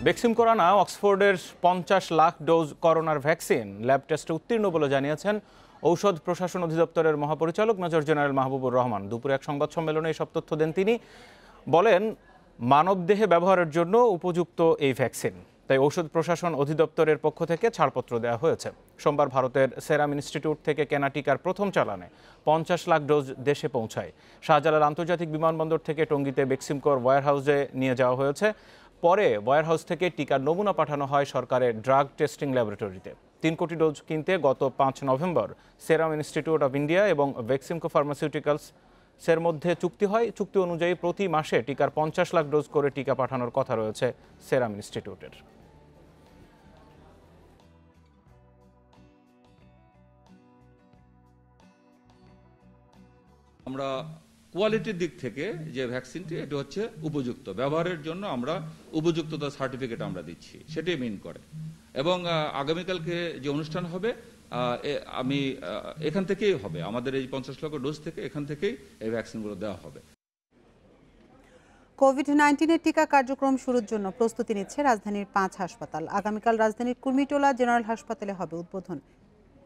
Beximco করানা অক্সফোর্ডের 50 lakh dose করোনার vaccine lab টেস্টে উত্তীর্ণ বলে জানিয়েছেন ঔষধ প্রশাসন অধিদপ্তরের মহাপরিচালক মেজর জেনারেল মাহবুবুর রহমান। দুপুরে এক সংবাদ সম্মেলনে এসব তথ্য দেন তিনি। বলেন, মানবদেহে ব্যবহারের জন্য উপযুক্ত এই ভ্যাকসিন, তাই ঔষধ প্রশাসন অধিদপ্তরের পক্ষ থেকে ছাড়পত্র দেওয়া হয়েছে। সোমবার ভারতের সেরাম ইনস্টিটিউট থেকে কেনা টিকার প্রথম চালানে 50 লাখ ডোজ দেশে পৌঁছায়। শাহজালাল আন্তর্জাতিক বিমানবন্দর থেকে টঙ্গীতে বেক্সিমকোর ওয়্যারহাউসে নিয়ে যাওয়া হয়েছে। পরে ওয়্যারহাউস থেকে টিকার নমুনা পাঠানো হয় সরকারের ড্রাগ টেস্টিং ল্যাবরেটরিতে। 3 কোটি ডোজ কিনতে গত 5 November Serum Institute of India এবং বেক্সিমকো ফার্মাসিউটিক্যালস এর মধ্যে চুক্তি হয়। চুক্তি অনুযায়ী প্রতি মাসে টিকার 50 লাখ ডোজ করে টিকা পাঠানোর কথা রয়েছে সেরাম ইনস্টিটিউটের। আমরা কোয়ালিটির দিক থেকে যে ভ্যাকসিনটি এটা হচ্ছে উপযুক্ত ব্যবহারের জন্য, আমরা উপযুক্ততা সার্টিফিকেট আমরা দিচ্ছি, সেটাই মিন করে। এবং আগামীকালকে যে অনুষ্ঠান হবে আমি এখান থেকেই হবে, আমাদের এই 50 লক্ষ ডোজ থেকে এখান থেকেই এই ভ্যাকসিনগুলো দেওয়া হবে। কোভিড-19 টিকা কার্যক্রম শুরুর জন্য প্রস্তুতি নিচ্ছে রাজধানীর 5 হাসপাতাল। আগামীকাল রাজধানীর কুর্মিটোলা জেনারেল হাসপাতালে হবে উদ্বোধন।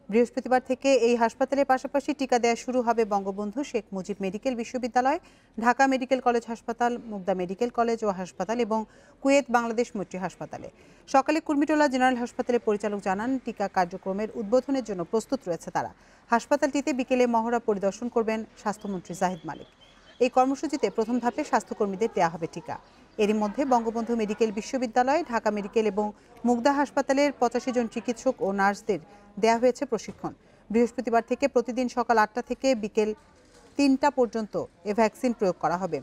বৃহস্পতিবার থেকে এই হাসপাতালের পাশাপাশি টিকা দেওয়া শুরু হবে বঙ্গবন্ধু শেখ মুজিব মেডিকেল বিশ্ববিদ্যালয়, ঢাকা মেডিকেল কলেজ হাসপাতাল, মুগদা মেডিকেল কলেজ ও হাসপাতাল এবং কুয়েত বাংলাদেশ মৈত্রী হাসপাতালে। সকালে কুর্মিটোলা জেনারেল হাসপাতালের পরিচালক জানান, টিকা কার্যক্রমের উদ্বোধনের জন্য প্রস্তুত রয়েছে তারা। হাসপাতালটিতে বিকেলে মহড়া পরিদর্শন করবেন স্বাস্থ্যমন্ত্রী জাহিদ মালিক। এই কর্মসূচিতে প্রথম ধাপে স্বাস্থ্যকর্মীদের দেওয়া হবে টিকা। এরই মধ্যে বঙ্গবন্ধু মেডিকেল বিশ্ববিদ্যালয়, ঢাকা মেডিকেল এবং মুগদা হাসপাতালের 85 জন চিকিৎসক ও নার্সদের দেওয়া হয়েছে প্রশিক্ষণ। বৃহস্পতিবার থেকে প্রতিদিন সকাল 8টা থেকে বিকেল 3টা পর্যন্ত এ ভ্যাকসিন প্রয়োগ করা হবে।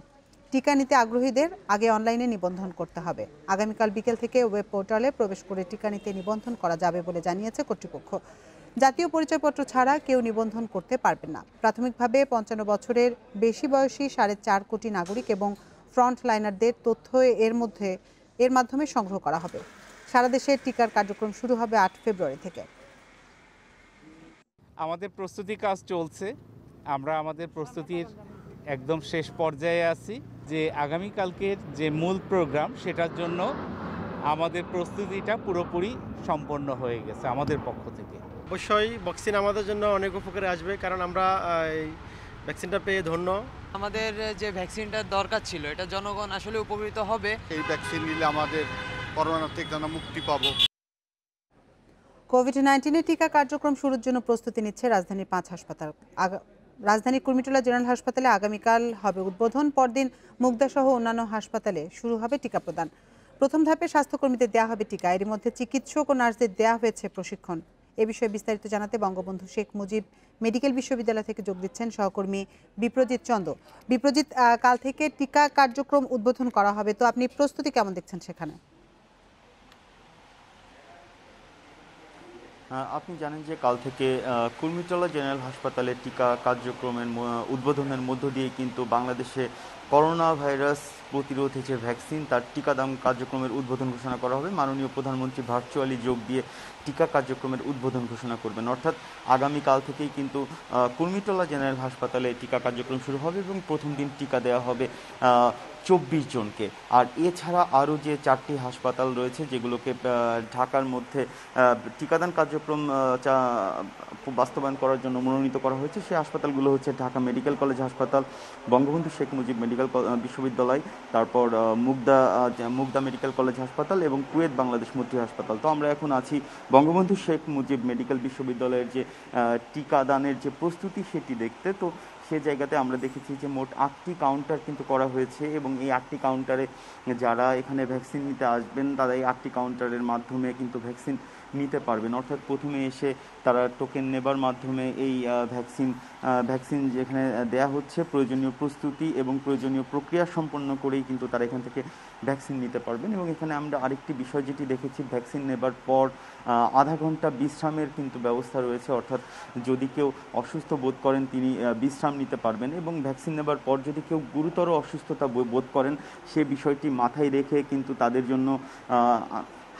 টিকা নিতে আগ্রহীদের আগে অনলাইনে নিবন্ধন করতে হবে। আগামীকাল বিকেল থেকে ওয়েব পোর্টালে প্রবেশ করে টিকা নিতে নিবন্ধন করা যাবে বলে জানিয়েছে কর্তৃপক্ষ। জাতীয় পরিচয়পত্র ছাড়া কেউ নিবন্ধন করতে পারবেন না। প্রাথমিকভাবে 55 বছরের বেশি বয়সী 4.5 কোটি নাগরিক এবং ফ্রন্ট লাইনারদের তথ্য এর মাধ্যমে সংগ্রহ করা হবে। সারা দেশে টিকার কার্যক্রম শুরু হবে 8 ফেব্রুয়ারি থেকে। আমাদের প্রস্তুতি কাজ চলছে। আমরা আমাদের প্রস্তুতির একদম শেষ পর্যায়ে আছি। যে আগামীকালকের যে মূল প্রোগ্রাম, সেটার জন্য আমাদের প্রস্তুতিটা পুরোপুরি সম্পন্ন হয়ে গেছে আমাদের পক্ষ থেকে। অবশ্যই ভ্যাকসিন আমাদের জন্য অনেক উপকারে আসবে, কারণ আমরা এই ভ্যাকসিনটা পেয়ে ধন্য। আমাদের যে ভ্যাকসিনটার দরকার ছিল, এটা জনগণ আসলে উপকৃত হবে। এই ভ্যাকসিন নিলে আমাদের করোনা থেকে আমরা মুক্তি পাবো। কোভিড-19 টিকা কার্যক্রম শুরুর জন্য প্রস্তুতি নিচ্ছে রাজধানীর 5 হাসপাতাল। রাজধানীর কুর্মিটোলা জেনারেল হাসপাতালে আগামীকাল হবে উদ্বোধন। পরদিন মুগদা সহ অন্যান্য হাসপাতালে শুরু হবে টিকা প্রদান। প্রথম ধাপে স্বাস্থ্যকর্মীদের দেওয়া হবে টিকা। এর মধ্যে চিকিৎসক ও নার্সদের দেওয়া হয়েছে প্রশিক্ষণ। এ বিষয়ে বিস্তারিত জানাতে বঙ্গবন্ধু শেখ মুজিব মেডিকেল বিশ্ববিদ্যালয় থেকে যোগ দিচ্ছেন সহকর্মী বিপ্রজিৎ চন্দ। বিপ্রজিৎ, কাল থেকে টিকা কার্যক্রম উদ্বোধন করা হবে, তো আপনি প্রস্তুতি কেমন দেখছেন সেখানে? আপনি জানেন যে কাল থেকে কুর্মিটোলা জেনারেল হাসপাতালে টিকা কার্যক্রমের উদ্বোধনের মধ্য দিয়ে কিন্তু বাংলাদেশে করোনা ভাইরাস প্রতিরোধে যে ভ্যাকসিন, তার টিকাদান কার্যক্রমের উদ্বোধন ঘোষণা করা হবে। মাননীয় প্রধানমন্ত্রী ভার্চুয়ালি যোগ দিয়ে টিকা কার্যক্রমের উদ্বোধন ঘোষণা করবেন। অর্থাৎ আগামীকাল থেকেই কিন্তু কুর্মিটোলা জেনারেল হাসপাতালে টিকা কার্যক্রম শুরু হবে এবং প্রথম দিন টিকা দেওয়া হবে 24 জনকে। আর এছাড়া আরও যে 4টি হাসপাতাল রয়েছে, যেগুলোকে ঢাকার মধ্যে টিকাদান কার্যক্রম বাস্তবায়ন করার জন্য মনোনীত করা হয়েছে, সেই হাসপাতালগুলো হচ্ছে ঢাকা মেডিকেল কলেজ হাসপাতাল, বঙ্গবন্ধু শেখ মুজিব মেডিকেল বিশ্ববিদ্যালয়, তারপর মুগদা মেডিকেল কলেজ হাসপাতাল এবং কুয়েত বাংলাদেশ মৈত্রী হাসপাতাল। তো আমরা এখন আছি বঙ্গবন্ধু শেখ মুজিব মেডিকেল বিশ্ববিদ্যালয়ের যে টিকাদানের যে প্রস্তুতি, সেটি দেখতে। তো সে জায়গাতে আমরা দেখেছি যে মোট 8টি কাউন্টার কিন্তু করা হয়েছে এবং এই 8টি কাউন্টারে যারা এখানে ভ্যাকসিন নিতে আসবেন, তারা এই 8টি কাউন্টারের মাধ্যমে কিন্তু ভ্যাকসিন নিতে পারবেন। অর্থাৎ প্রথমে এসে তারা টোকেন নেবার মাধ্যমে এই ভ্যাকসিন যেখানে দেয়া হচ্ছে, প্রয়োজনীয় প্রস্তুতি এবং প্রয়োজনীয় প্রক্রিয়া সম্পন্ন করেই কিন্তু তারা এখান থেকে ভ্যাকসিন নিতে পারবেন। এবং এখানে আমরা আরেকটি বিষয় যেটি দেখেছি, ভ্যাকসিন নেবার পর আধা ঘন্টা বিশ্রামের কিন্তু ব্যবস্থা রয়েছে। অর্থাৎ যদি কেউ অসুস্থ বোধ করেন, তিনি বিশ্রাম নিতে পারবেন। এবং ভ্যাকসিন নেবার পর যদি কেউ গুরুতর অসুস্থতা বোধ করেন, সে বিষয়টি মাথায় রেখে কিন্তু তাদের জন্য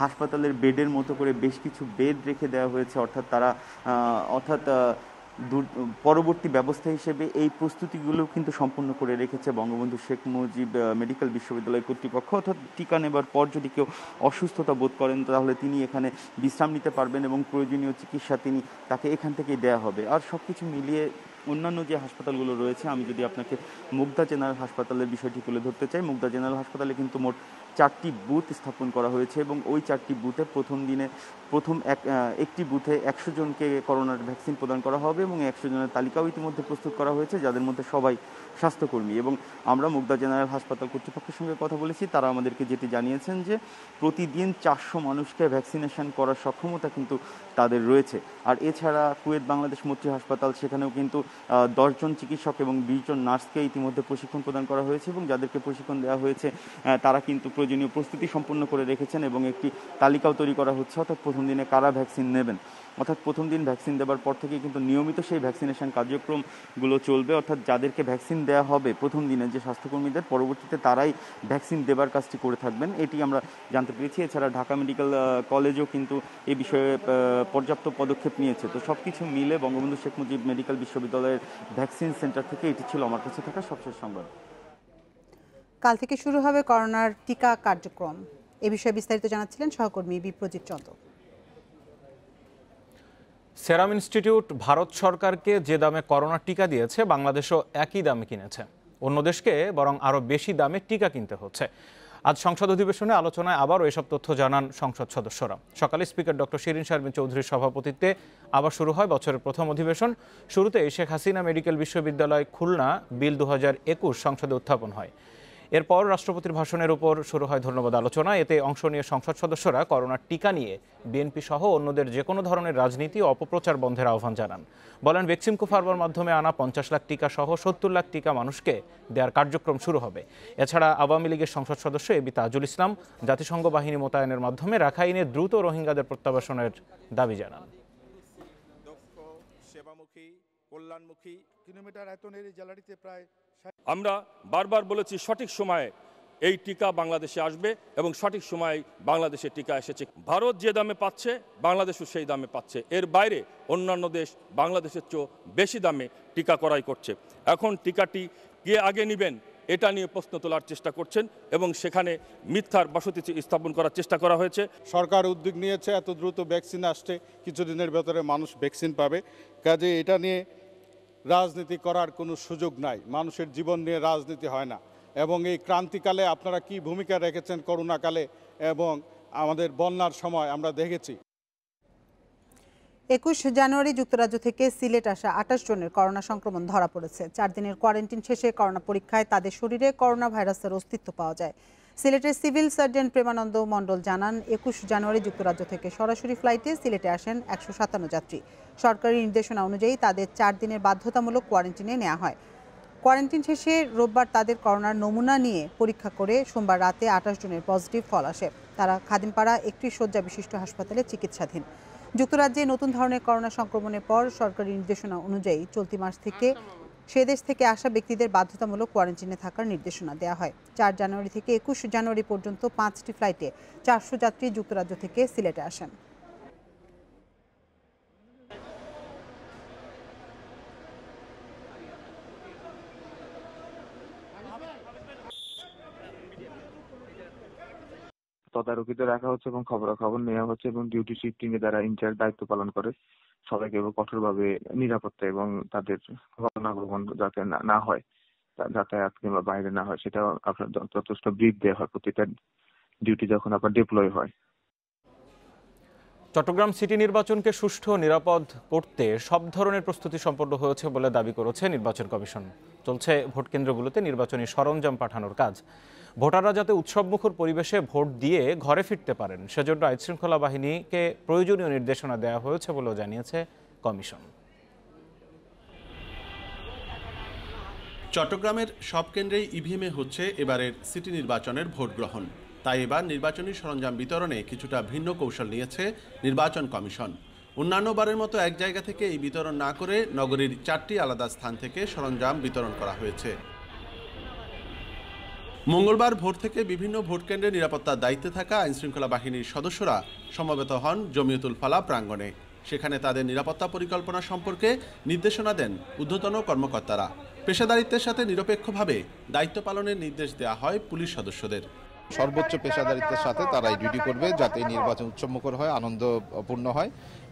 হাসপাতালের বেডের মতো করে বেশ কিছু বেড রেখে দেওয়া হয়েছে। অর্থাৎ পরবর্তী ব্যবস্থা হিসেবে এই প্রস্তুতিগুলো কিন্তু সম্পূর্ণ করে রেখেছে বঙ্গবন্ধু শেখ মুজিব মেডিকেল বিশ্ববিদ্যালয় কর্তৃপক্ষ। অর্থাৎ টিকা নেবার পর যদি কেউ অসুস্থতা বোধ করেন তাহলে তিনি এখানে বিশ্রাম নিতে পারবেন এবং প্রয়োজনীয় চিকিৎসা তাকে এখান থেকেই দেওয়া হবে। আর সব কিছু মিলিয়ে অন্যান্য যে হাসপাতালগুলো রয়েছে, আমি যদি আপনাকে মুগদা জেনারেল হাসপাতালের বিষয়টি তুলে ধরতে চাই, মুগদা জেনারেল হাসপাতালে কিন্তু মোট 4টি বুথ স্থাপন করা হয়েছে এবং ওই 4টি বুথে প্রথম একটি বুথে 100 জনকে করোনার ভ্যাকসিন প্রদান করা হবে এবং 100 জনের তালিকাও ইতিমধ্যে প্রস্তুত করা হয়েছে, যাদের মধ্যে সবাই স্বাস্থ্যকর্মী। এবং আমরা মুগদা জেনারেল হাসপাতাল কর্তৃপক্ষের সঙ্গে কথা বলেছি, তারা আমাদেরকে যেটি জানিয়েছেন যে প্রতিদিন 400 মানুষকে ভ্যাকসিনেশন করার সক্ষমতা কিন্তু তাদের রয়েছে। আর এছাড়া কুয়েত বাংলাদেশ মৈত্রী হাসপাতাল, সেখানেও কিন্তু 10 জন চিকিৎসক এবং 20 জন নার্সকে ইতিমধ্যে প্রশিক্ষণ প্রদান করা হয়েছে এবং যাদেরকে প্রশিক্ষণ দেওয়া হয়েছে তারা কিন্তু প্রয়োজনীয় প্রস্তুতি সম্পন্ন করে রেখেছেন এবং একটি তালিকাও তৈরি করা হচ্ছে, অর্থাৎ প্রথম দিনে কারা ভ্যাকসিন নেবেন। অর্থাৎ প্রথম দিন ভ্যাকসিন দেওয়ার পর থেকে কিন্তু নিয়মিত সেই ভ্যাকসিনেশন কার্যক্রমগুলো চলবে, অর্থাৎ যাদেরকে ভ্যাকসিন দেওয়া হবে প্রথম দিনে যে স্বাস্থ্যকর্মীদের, পরবর্তীতে তারাই ভ্যাকসিন দেবার কাজটি করে থাকবেন, এটি আমরা জানতে পেরেছি। এছাড়া ঢাকা মেডিকেল কলেজও কিন্তু এই বিষয়ে পর্যাপ্ত পদক্ষেপ নিয়েছে। তো সব কিছু মিলে বঙ্গবন্ধু শেখ মুজিব মেডিকেল বিশ্ববিদ্যালয়ের ভ্যাকসিন সেন্টার থেকে এটি ছিল আমার কাছে থাকা সবশেষ সংবাদ। কাল থেকে শুরু হবে করোনার টিকা কার্যক্রম। এ বিষয়ে বিস্তারিত জানাচ্ছিলেন সহকর্মী বিপ্রজিৎ চন্দ্র। সেরাম ইনস্টিটিউট ভারত সরকারকে যে দামে করোনা টিকা দিয়েছে, বাংলাদেশও একই দামে কিনেছে। অন্য দেশকে বরং আরও বেশি দামে টিকা কিনতে হচ্ছে। আজ সংসদ অধিবেশনে আলোচনায় আবারও এসব তথ্য জানান সংসদ সদস্যরা। সকালে স্পিকার ডক্টর শিরিন শারমিন চৌধুরীর সভাপতিত্বে আবার শুরু হয় বছরের প্রথম অধিবেশন। শুরুতেই শেখ হাসিনা মেডিকেল বিশ্ববিদ্যালয় খুলনা বিল 2021 সংসদে উত্থাপন হয়। এরপর রাষ্ট্রপতির ভাষণের উপর শুরু হয় ধন্যবাদ আলোচনা। এতে অংশ নিয়ে সংসদ সদস্যরা করোনার টিকা নিয়ে বিএনপি সহ অন্যদের যে কোনো ধরনের রাজনীতি ও অপপ্রচার বন্ধের আহ্বান জানান। বলেন, ভ্যাকসিনকো ফার্মার মাধ্যমে আনা 50 লাখ টিকা সহ 70 লাখ টিকা মানুষকে দেওয়ার কার্যক্রম শুরু হবে। এছাড়া আওয়ামী লীগের সংসদ সদস্য এবি তাজুল ইসলাম জাতিসংঘ বাহিনী মোতায়েনের মাধ্যমে রাখাইনে দ্রুত রোহিঙ্গাদের প্রত্যাবাসনের দাবি জানান। কল্যাণমুখী কিলোমিটার আয়তনের এই জেলাটিতে প্রায় আমরা বারবার বলেছি সঠিক সময়ে এই টিকা বাংলাদেশে আসবে এবং সঠিক সময়ে বাংলাদেশে টিকা এসেছে। ভারত যে দামে পাচ্ছে বাংলাদেশও সেই দামে পাচ্ছে। এর বাইরে অন্যান্য দেশ বাংলাদেশের চেয়ে বেশি দামে টিকা ক্রয় করছে। এখন টিকাটি কে আগে নেবেন এটা নিয়ে প্রশ্ন তোলার চেষ্টা করছেন এবং সেখানে মিথ্যার বসতি স্থাপন করার চেষ্টা করা হয়েছে। সরকার উদ্যোগ নিয়েছে, এত দ্রুত ভ্যাকসিন আসছে, কিছুদিনের ভেতরে মানুষ ভ্যাকসিন পাবে। কাজে এটা নিয়ে রাজনীতি করার কোনো সুযোগ নাই। মানুষের জীবন নিয়ে রাজনীতি হয় না। এবং এই ক্রান্তিকালে আপনারা কি ভূমিকা রেখেছেন করোনাকালে এবং আমাদের বন্যার সময় আমরা দেখেছি। 21 জানুয়ারি যুক্তরাজ্য থেকে সিলেট আসা 28 জনের করোনা সংক্রমণ ধরা পড়েছে। 4 দিনের কোয়ারেন্টিন শেষে করোনা পরীক্ষায় তাদের শরীরে করোনা ভাইরাসের অস্তিত্ব পাওয়া যায়। সিলেটের সিভিল সার্জন প্রেমানন্দ মণ্ডল জানান, 21 জানুয়ারি যুক্তরাজ্য থেকে সরাসরি ফ্লাইটে সিলেটে আসেন 157 যাত্রী। সরকারি নির্দেশনা অনুযায়ী তাদের 4 দিনের বাধ্যতামূলক কোয়ারেন্টিনে নেওয়া হয়। কোয়ারেন্টিন শেষে রোববার তাদের করোনার নমুনা নিয়ে পরীক্ষা করে সোমবার রাতে 28 জনের পজিটিভ ফল আসে। তারা খাদিমপাড়া 31 শয্যা বিশিষ্ট হাসপাতালে চিকিৎসাধীন। যুক্তরাজ্যে নতুন ধরনের করোনা সংক্রমণের পর সরকারি নির্দেশনা অনুযায়ী চলতি মাস থেকে সে দেশ থেকে আসা ব্যক্তিদের বাধ্যতামূলক কোয়ারেন্টিনে থাকার নির্দেশনা দেওয়া হয়। 4 জানুয়ারি থেকে 21 জানুয়ারি পর্যন্ত 5টি ফ্লাইটে 400 যাত্রী যুক্তরাজ্য থেকে সিলেটে আসেন। তদারকিতে রাখা হচ্ছে এবং খবরাখবর নেওয়া হচ্ছে এবং ডিউটি শিফটিং এ যারা ইনচার্জ দায়িত্ব পালন করে সবাইকে কঠোরভাবে নিরাপত্তা এবং তাদের গণাগমন যাতে না হয়, যাতায়াত কিংবা বাইরে না হয়, সেটা আপনার যথেষ্ট ব্রিফ দেওয়া হয় প্রতিটা ডিউটি যখন আপনার ডিপ্লয় হয়। চট্টগ্রাম সিটি নির্বাচনকে সুষ্ঠু ও নিরাপদ করতে সব ধরনের প্রস্তুতি সম্পন্ন হয়েছে বলে দাবি করেছে নির্বাচন কমিশন। চলছে ভোট কেন্দ্রগুলোতে নির্বাচনী সরঞ্জাম পাঠানোর কাজ। ভোটাররা যাতে উৎসবমুখর পরিবেশে ভোট দিয়ে ঘরে ফিরতে পারেন সেজন্য আইনশৃঙ্খলা বাহিনীকে প্রয়োজনীয় নির্দেশনা দেওয়া হয়েছে বলেও জানিয়েছে কমিশন। চট্টগ্রামের সব কেন্দ্রেই ইভিএমে হচ্ছে এবারের সিটি নির্বাচনের ভোট গ্রহণ। তাই এবার নির্বাচনী সরঞ্জাম বিতরণে কিছুটা ভিন্ন কৌশল নিয়েছে নির্বাচন কমিশন। অন্যান্য বারের মতো এক জায়গা থেকে এই বিতরণ না করে নগরীর 4টি আলাদা স্থান থেকে সরঞ্জাম বিতরণ করা হয়েছে। মঙ্গলবার ভোর থেকে বিভিন্ন ভোট কেন্দ্রে নিরাপত্তার দায়িত্বে থাকা আইনশৃঙ্খলা বাহিনীর সদস্যরা সমবেত হন জমিয়তুল ফালাহ প্রাঙ্গণে। সেখানে তাদের নিরাপত্তা পরিকল্পনা সম্পর্কে নির্দেশনা দেন ঊর্ধ্বতন কর্মকর্তারা। পেশাদারিত্বের সাথে নিরপেক্ষভাবে দায়িত্ব পালনের নির্দেশ দেওয়া হয় পুলিশ সদস্যদের। সর্বোচ্চ পেশাদারিত্বের সাথে তারা এই ডিউটি করবে যাতে নির্বাচন উৎসবমুখর হয়, আনন্দপূর্ণ হয়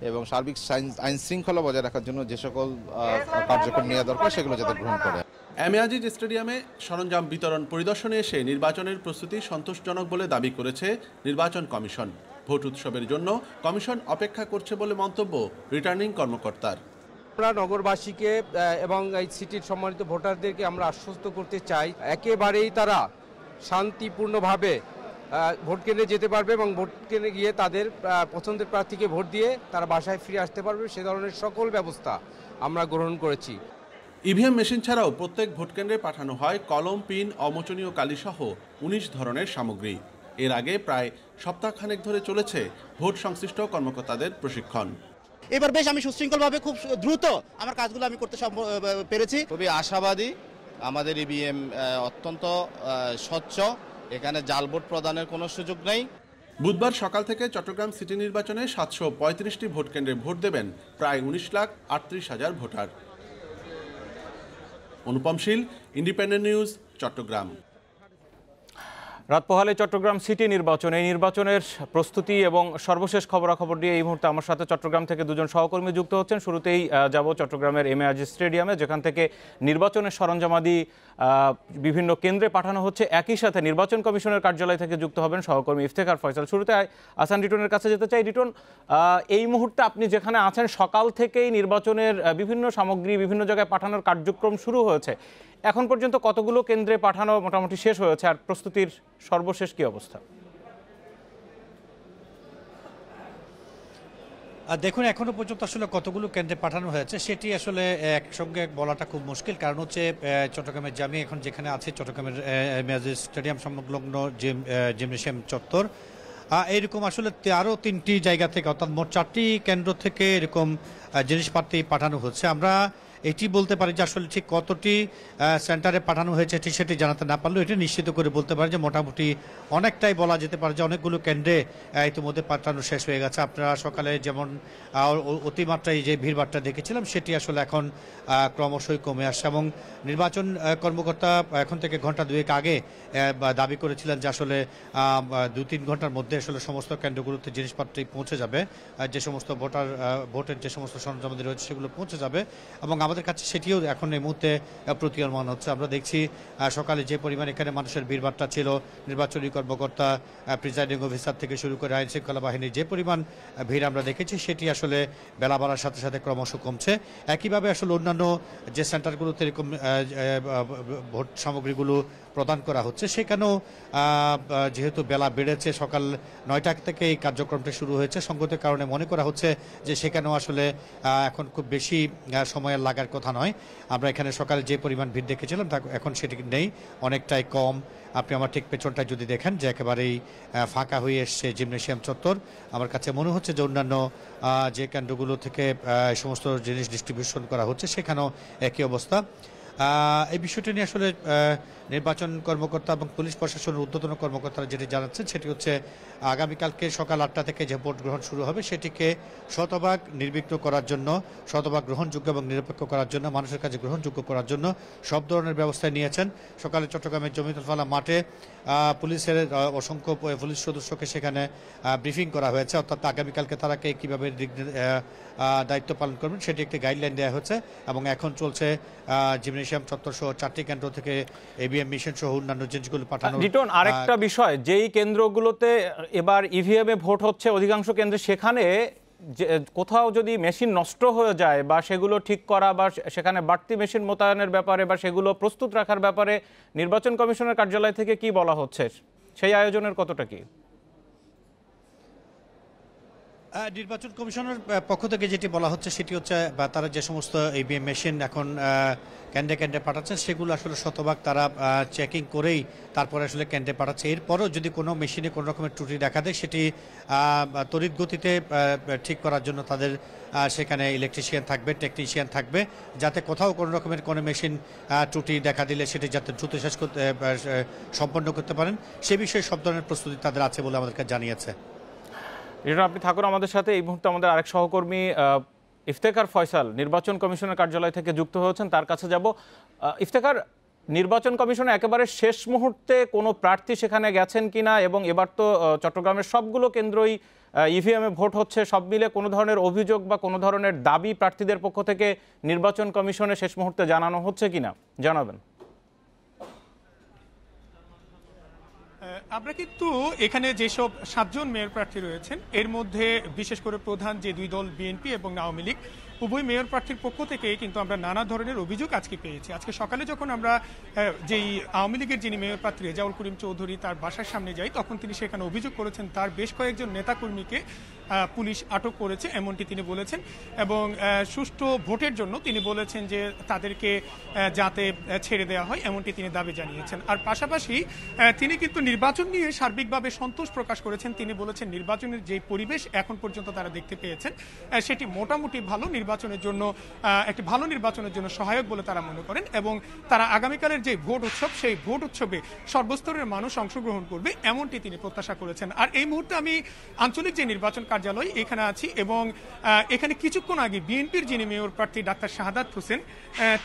এবং সার্বিক আইন শৃঙ্খলা বজায় রাখার জন্য যে সকল কার্যক্রম নেওয়া দরকার সেগুলো যাতে গ্রহণ করে। এম এ আজিজ স্টেডিয়ামে সরঞ্জাম বিতরণ পরিদর্শনে এসে নির্বাচনের প্রস্তুতি সন্তোষজনক বলে দাবি করেছে নির্বাচন কমিশন। ভোট উৎসবের জন্য কমিশন অপেক্ষা করছে বলে মন্তব্য রিটার্নিং কর্মকর্তার। আমরা নগরবাসীকে এবং এই সিটির সম্মানিত ভোটারদেরকে আমরা আশ্বস্ত করতে চাই, একেবারেই তারা শান্তিপূর্ণভাবে ভোট কেন্দ্রে যেতে পারবে এবং ভোট কেন্দ্রে গিয়ে তাদের পছন্দের প্রার্থীকে ভোট দিয়ে তারা বাসায় ফিরে আসতে পারবে। সে ধরনের সকল ব্যবস্থা আমরা গ্রহণ করেছি। ইভিএম মেশিন ছাড়াও প্রত্যেক ভোটকেন্দ্রে পাঠানো হয় কলম, পিন, অমোচনীয় কালিসহ 19 ধরনের সামগ্রী। এর আগে প্রায় সপ্তাহখানেক ধরে চলেছে ভোট সংশ্লিষ্ট কর্মকর্তাদের প্রশিক্ষণ। এবার বেশ আমি সুশৃঙ্খলভাবে খুব দ্রুত আমার কাজগুলো আমি করতে পেরেছি। খুবই আশাবাদী। আমাদের ইভিএম অত্যন্ত স্বচ্ছ, এখানে জাল ভোট প্রদানের কোনো সুযোগ নেই। বুধবার সকাল থেকে চট্টগ্রাম সিটি নির্বাচনে 735টি ভোটকেন্দ্রে ভোট দেবেন প্রায় 19,38,000 ভোটার। অনুপম শীল, ইন্ডিপেন্ডেন্ট নিউজ, চট্টগ্রাম। রাত পোহালে চট্টগ্রাম সিটি নির্বাচন, এই নির্বাচনের প্রস্তুতি এবং সর্বশেষ খবরাখবর দিয়ে এই মুহূর্তে আমার সাথে চট্টগ্রাম থেকে দুজন সহকর্মী যুক্ত হচ্ছেন। শুরুতেই যাব চট্টগ্রামের এম এ আজিজ স্টেডিয়ামে, যেখান থেকে নির্বাচনের সরঞ্জামাদি বিভিন্ন কেন্দ্রে পাঠানো হচ্ছে। একই সাথে নির্বাচন কমিশনের কার্যালয় থেকে যুক্ত হবেন সহকর্মী ইফতেখার ফয়সাল। শুরুতে আসান রিটনের কাছে যেতে চাই। রিটন, এই মুহূর্তে আপনি যেখানে আছেন, সকাল থেকেই নির্বাচনের বিভিন্ন সামগ্রী বিভিন্ন জায়গায় পাঠানোর কার্যক্রম শুরু হয়েছে। এখন পর্যন্ত কতগুলো কেন্দ্রে পাঠানো মোটামুটি শেষ হয়েছে, আর প্রস্তুতির সর্বশেষ কি অবস্থা? দেখুন, এখনো পর্যন্ত আসলে কতগুলো কেন্দ্রে পাঠানো হয়েছে সেটি আসলে একসঙ্গে বলাটা খুব মুশকিল। কারণ হচ্ছে চট্টগ্রামের জামি এখন যেখানে আছে, চট্টগ্রামের মেয়াজিজ স্টেডিয়াম সংলগ্ন জিমনেশিয়াম চত্বর, এরকম আসলে আরও 3টি জায়গা থেকে, অর্থাৎ মোট 4টি কেন্দ্র থেকে এরকম জিনিসপাতি পাঠানো হচ্ছে। আমরা এটি বলতে পারি যে আসলে ঠিক কতটি সেন্টারে পাঠানো হয়েছে সেটি জানাতে না পারলেও এটি নিশ্চিত করে বলতে পারি যে মোটামুটি অনেকটাই বলা যেতে পারে যে অনেকগুলো কেন্দ্রে ইতিমধ্যে পাঠানো শেষ হয়ে গেছে। আপনারা সকালে যেমন অতিমাত্রায় যে ভিড়ভাড়টা দেখেছিলাম সেটি আসলে এখন ক্রমশই কমে আসছে এবং নির্বাচন কর্মকর্তা এখন থেকে ঘন্টা 2 আগে দাবি করেছিলেন যে আসলে 2-3 ঘন্টার মধ্যে আসলে সমস্ত কেন্দ্রগুলোতে জিনিসপত্র পৌঁছে যাবে, যে সমস্ত ভোটের যে সমস্ত সরঞ্জামাদি রয়েছে সেগুলো পৌঁছে যাবে এবং আমাদের কাছে সেটিও এখন এই মুহূর্তে প্রতীয়মান হচ্ছে। আমরা দেখছি সকালে যে পরিমাণ এখানে মানুষের ভিড়ভাড়টা ছিল, নির্বাচনী কর্মকর্তা, প্রিজাইডিং অফিসার থেকে শুরু করে আইন শৃঙ্খলা বাহিনীর যে পরিমাণ ভিড় আমরা দেখেছি সেটি আসলে বেলা বাড়ার সাথে সাথে ক্রমশ কমছে। একইভাবে আসলে অন্যান্য যে সেন্টারগুলোতে এরকম ভোট সামগ্রীগুলো প্রদান করা হচ্ছে সেখানেও যেহেতু বেলা বেড়েছে, সকাল 9টা থেকে এই কার্যক্রমটা শুরু হয়েছে, সঙ্গতের কারণে মনে করা হচ্ছে যে সেখানেও আসলে এখন খুব বেশি সময় লাগার কথা নয়। আমরা এখানে সকালে যে পরিমাণ ভিড় দেখেছিলাম তা এখন সেটি নেই, অনেকটাই কম। আপনি আমার ঠিক পেছনটা যদি দেখেন যে একেবারেই ফাঁকা হয়ে এসছে জিমনেশিয়াম চত্বর। আমার কাছে মনে হচ্ছে যে অন্যান্য যে কেন্দ্রগুলো থেকে সমস্ত জিনিস ডিস্ট্রিবিউশন করা হচ্ছে সেখানেও একই অবস্থা। এই বিষয়টি নিয়ে আসলে নির্বাচন কর্মকর্তা এবং পুলিশ প্রশাসনের ঊর্ধ্বতন কর্মকর্তারা যেটি জানাচ্ছেন সেটি হচ্ছে আগামীকালকে সকাল 8টা থেকে যে ভোট গ্রহণ শুরু হবে সেটিকে শতভাগ নির্বিঘ্ন করার জন্য, শতভাগ গ্রহণযোগ্য এবং নিরপেক্ষ করার জন্য, মানুষের কাছে গ্রহণযোগ্য করার জন্য সব ধরনের ব্যবস্থা নিয়েছেন। সকালে চট্টগ্রামের জমিতুল ফালা মাঠে পুলিশের অসংখ্য পুলিশ সদস্যকে সেখানে ব্রিফিং করা হয়েছে, অর্থাৎ আগামীকালকে তারা কীভাবে দায়িত্ব পালন করবেন সেটি একটি গাইডলাইন দেওয়া হয়েছে এবং এখন চলছে জিমনেশিয়াম চত্বর সহ 4টি কেন্দ্র থেকে ইভিএম মেশিন সহ অন্যান্য জিনিসগুলো পাঠানো। রিটন, আরেকটা বিষয়, যেই কেন্দ্রগুলোতে এবার ইভিএম এ ভোট হচ্ছে অধিকাংশ কেন্দ্রে, সেখানে কোথাও যদি মেশিন নষ্ট হয়ে যায় বা সেগুলো ঠিক করা বা সেখানে বাড়তি মেশিন মোতায়েনের ব্যাপারে বা সেগুলো প্রস্তুত রাখার ব্যাপারে নির্বাচন কমিশনের কার্যালয় থেকে কি বলা হচ্ছে, সেই আয়োজনের কতটা কি? নির্বাচন কমিশনের পক্ষ থেকে যেটি বলা হচ্ছে সেটি হচ্ছে বা তারা যে সমস্ত ইভিএম মেশিন এখন কেন্দ্রে কেন্দ্রে পাঠাচ্ছেন সেগুলো আসলে শতভাগ তারা চেকিং করেই তারপরে আসলে কেন্দ্রে পাঠাচ্ছে। এরপরও যদি কোনো মেশিনে কোনো রকমের ত্রুটি দেখা দেয় সেটি তড়িৎ গতিতে ঠিক করার জন্য তাদের সেখানে ইলেকট্রিশিয়ান থাকবে, টেকনিশিয়ান থাকবে, যাতে কোথাও কোনো রকমের কোনো মেশিন ত্রুটি দেখা দিলে সেটি যাতে দ্রুত শেষ করতে সম্পন্ন করতে পারেন সে বিষয়ে সব ধরনের প্রস্তুতি তাদের আছে বলে আমাদেরকে জানিয়েছে। রিটন, আপনি থাকুন আমাদের সাথে। এই মুহূর্তে আমাদের আরেক সহকর্মী ইফতেখার ফয়সাল নির্বাচন কমিশনের কার্যালয় থেকে যুক্ত হয়েছেন, তার কাছে যাব। ইফতেখার, নির্বাচন কমিশনে একেবারে শেষ মুহূর্তে কোনো প্রার্থী সেখানে গেছেন কিনা, এবং এবার তো চট্টগ্রামের সবগুলো কেন্দ্রই ইভিএমে ভোট হচ্ছে, সব মিলে কোনো ধরনের অভিযোগ বা কোনো ধরনের দাবি প্রার্থীদের পক্ষ থেকে নির্বাচন কমিশনে শেষ মুহূর্তে জানানো হচ্ছে কিনা জানাবেন। আমরা কিন্তু এখানে যেসব 7 জন মেয়র প্রার্থী রয়েছেন এর মধ্যে বিশেষ করে প্রধান যে দুই দল বিএনপি এবং আওয়ামী লীগ উভয় মেয়র প্রার্থীর পক্ষ থেকে কিন্তু আমরা নানা ধরনের অভিযোগ আজকে পেয়েছি। আজকে সকালে যখন আমরা যেই আওয়ামী লীগের যিনি মেয়র প্রার্থী রেজাউল করিম চৌধুরী তার বাসার সামনে যাই, তখন তিনি সেখানে অভিযোগ করেছেন তার বেশ কয়েকজন নেতাকর্মীকে পুলিশ আটক করেছে, এমনটি তিনি বলেছেন। এবং সুষ্ঠু ভোটের জন্য তিনি বলেছেন যে তাদেরকে যাতে ছেড়ে দেওয়া হয় এমনটি তিনি দাবি জানিয়েছেন। আর পাশাপাশি তিনি কিন্তু নির্বাচন নিয়ে সার্বিকভাবে সন্তোষ প্রকাশ করেছেন। তিনি বলেছেন নির্বাচনের যে পরিবেশ এখন পর্যন্ত তারা দেখতে পেয়েছেন সেটি মোটামুটি ভালো, নির্বাচনের জন্য একটি ভালো নির্বাচনের জন্য সহায়ক বলে তারা মনে করেন। এবং তারা আগামীকালের যে ভোট উৎসব সেই ভোট উৎসবে সর্বস্তরের মানুষ অংশগ্রহণ করবে এমনটি তিনি প্রত্যাশা করেছেন। আর এই মুহূর্তে আমি আঞ্চলিক যে নির্বাচন কার্যালয় এখানে আছি, এবং এখানে কিছুক্ষণ আগে বিএনপির যিনি মেয়র প্রার্থী ডাক্তার শাহাদাত হোসেন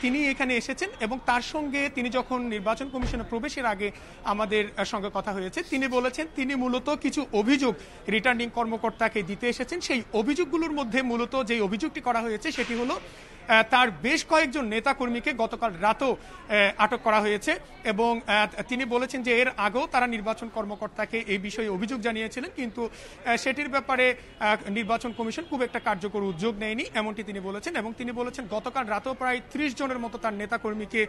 তিনি এখানে এসেছেন, এবং তার সঙ্গে তিনি যখন নির্বাচন কমিশনে প্রবেশের আগে আমাদের সঙ্গে কথা হয়েছে, তিনি বলেছেন তিনি মূলত কিছু অভিযোগ রিটার্নিং কর্মকর্তাকে দিতে এসেছেন। সেই অভিযোগগুলোর মধ্যে মূলত যে অভিযোগটি করা হয়েছে সেটি হলো তার বেশ কয়েকজন নেতাকর্মীকে গতকাল রাতেও আটক করা হয়েছে। এবং তিনি বলেছেন যে এর আগেও তারা নির্বাচন কর্মকর্তাকে এই বিষয়ে অভিযোগ জানিয়েছিলেন, কিন্তু সেটির ব্যাপারে নির্বাচন কমিশন খুব একটা কার্যকর উদ্যোগ নেয়নি এমনটি তিনি বলেছেন। এবং তিনি বলেছেন গতকাল রাতেও প্রায় 30 জনের মতো তার নেতাকর্মীকে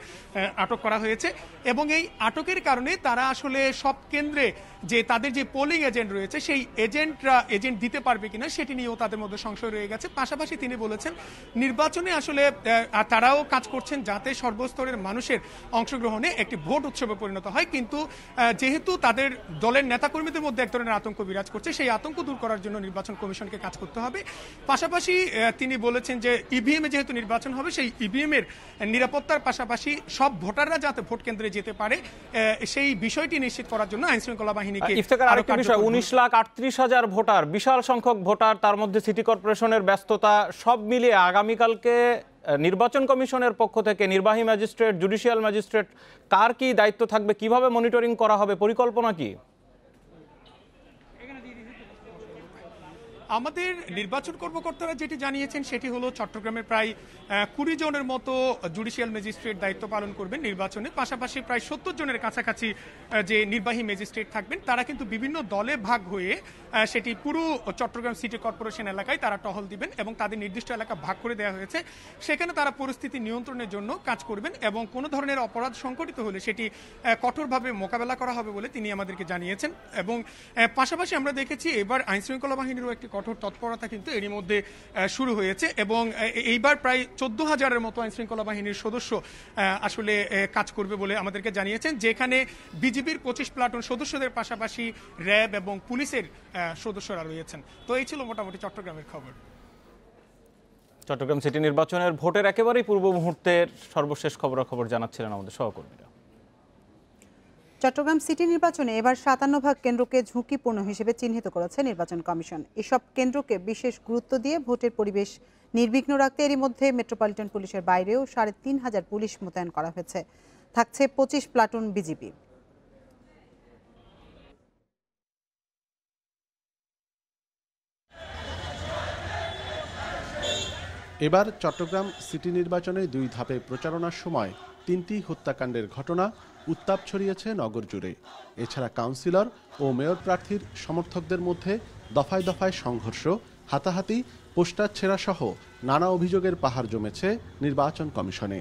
আটক করা হয়েছে, এবং এই আটকের কারণে তারা আসলে সব কেন্দ্রে যে তাদের যে পোলিং এজেন্ট রয়েছে সেই এজেন্ট দিতে পারবে কিনা সেটি নিয়েও তাদের মধ্যে সংশয় রয়ে গেছে। পাশাপাশি তিনি বলেছেন নির্বাচনে আসলে তারাও কাজ করছেন যাতে সর্বস্তরের মানুষের অংশগ্রহণে একটি ভোট উৎসবে পরিণত হয়, কিন্তু যেহেতু তাদের দলের নেতাকর্মীদের মধ্যে এক ধরনের আতঙ্ক বিরাজ করছে সেই আতঙ্ক দূর করার জন্য নির্বাচন কমিশনকে কাজ করতে হবে। পাশাপাশি তিনি বলেছেন যে ইভিএমে যেহেতু নির্বাচন হবে সেই ইভিএম এর নিরাপত্তার পাশাপাশি সব ভোটাররা যাতে ভোট কেন্দ্রে যেতে পারে সেই বিষয়টি নিশ্চিত করার জন্য আইন শৃঙ্খলা বাহিনীকে 19,38,000 ভোটার, বিশাল সংখ্যক ভোটার, তার মধ্যে সিটি কর্পোরেশনের ব্যস্ততা, সব মিলিয়ে আগামীকালকে নির্বাচন কমিশনের পক্ষ থেকে নির্বাহী ম্যাজিস্ট্রেট, জুডিশিয়াল ম্যাজিস্ট্রেট কার কি দায়িত্ব থাকবে, কিভাবে মনিটরিং করা হবে, পরিকল্পনা কি? আমাদের নির্বাচন কর্মকর্তারা যেটি জানিয়েছেন সেটি হলো চট্টগ্রামের প্রায় 20 জনের মতো জুডিশিয়াল ম্যাজিস্ট্রেট দায়িত্ব পালন করবেন নির্বাচনে। পাশাপাশি প্রায় 70 জনের কাছাকাছি যে নির্বাহী ম্যাজিস্ট্রেট থাকবেন তারা কিন্তু বিভিন্ন দলে ভাগ হয়ে সেটি পুরো চট্টগ্রাম সিটি কর্পোরেশন এলাকায় তারা টহল দিবেন, এবং তাদের নির্দিষ্ট এলাকা ভাগ করে দেওয়া হয়েছে। সেখানে তারা পরিস্থিতি নিয়ন্ত্রণের জন্য কাজ করবেন, এবং কোনো ধরনের অপরাধ সংঘটিত হলে সেটি কঠোরভাবে মোকাবেলা করা হবে বলে তিনি আমাদেরকে জানিয়েছেন। এবং পাশাপাশি আমরা দেখেছি এবার আইনশৃঙ্খলা বাহিনীরও একটি কঠোর তৎপরতা কিন্তু এরই মধ্যে শুরু হয়েছে, এবং এইবার প্রায় 14,000-এর মতো আইনশৃঙ্খলা বাহিনীর সদস্য আসলে কাজ করবে বলে আমাদেরকে জানিয়েছেন, যেখানে বিজিবির 25 প্লাটুন সদস্যদের পাশাপাশি র্যাব এবং পুলিশের সদস্যরা রয়েছেন। তো এই ছিল মোটামুটি চট্টগ্রামের খবর। চট্টগ্রাম সিটি নির্বাচনের ভোটের একেবারেই পূর্ব মুহূর্তের সর্বশেষ খবরাখবর জানাচ্ছিলেন আমাদের সহকর্মীরা। চট্টগ্রাম সিটি নির্বাচনে এবার 57 ভাগ কেন্দ্রকে ঝুঁকিপূর্ণ হিসেবে চিহ্নিত করেছে নির্বাচন কমিশন। এসব কেন্দ্রকে বিশেষ গুরুত্ব দিয়ে ভোটের পরিবেশ নির্বিঘ্ন রাখতে এরই মধ্যে মেট্রোপলিটন পুলিশের বাইরেও 3,500 পুলিশ মোতায়েন করা হয়েছে। থাকছে 25 প্লাটুন বিজিবি। এবার চট্টগ্রাম সিটি নির্বাচনে 2 ধাপে প্রচারণার সময় 3টি হত্যাকাণ্ডের ঘটনা উত্তাপ ছড়িয়েছে নগর জুড়ে। এছাড়া কাউন্সিলর ও মেয়র প্রার্থীর সমর্থকদের মধ্যে দফায় দফায় সংঘর্ষ, হাতাহাতি, পোস্টার ছেঁড়া সহ নানা অভিযোগের পাহাড় জমেছে নির্বাচন কমিশনে।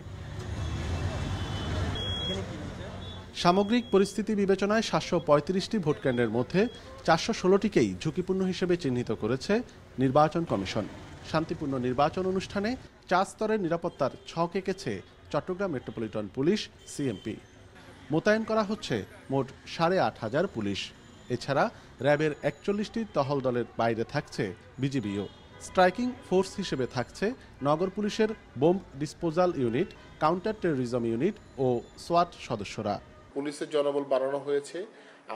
সামগ্রিক পরিস্থিতি বিবেচনায় 735টি ভোটকেন্দ্রের মধ্যে 416টিকেই ঝুঁকিপূর্ণ হিসেবে চিহ্নিত করেছে নির্বাচন কমিশন। শান্তিপূর্ণ নির্বাচন অনুষ্ঠানে 4 স্তরের নিরাপত্তার ছক এঁকেছে চট্টগ্রাম মেট্রোপলিটন পুলিশ সিএমপি। মোতায়েন করা হচ্ছে মোট 8,500 পুলিশ। এছাড়া র্যাবের 41টি টহল দলের বাইরে থাকছে বিজিবিও। স্ট্রাইকিং ফোর্স হিসেবে থাকছে নগর পুলিশের bomb disposal unit, counter terrorism unit ও সোয়াট সদস্যরা। পুলিশের জনবল বাড়ানো হয়েছে,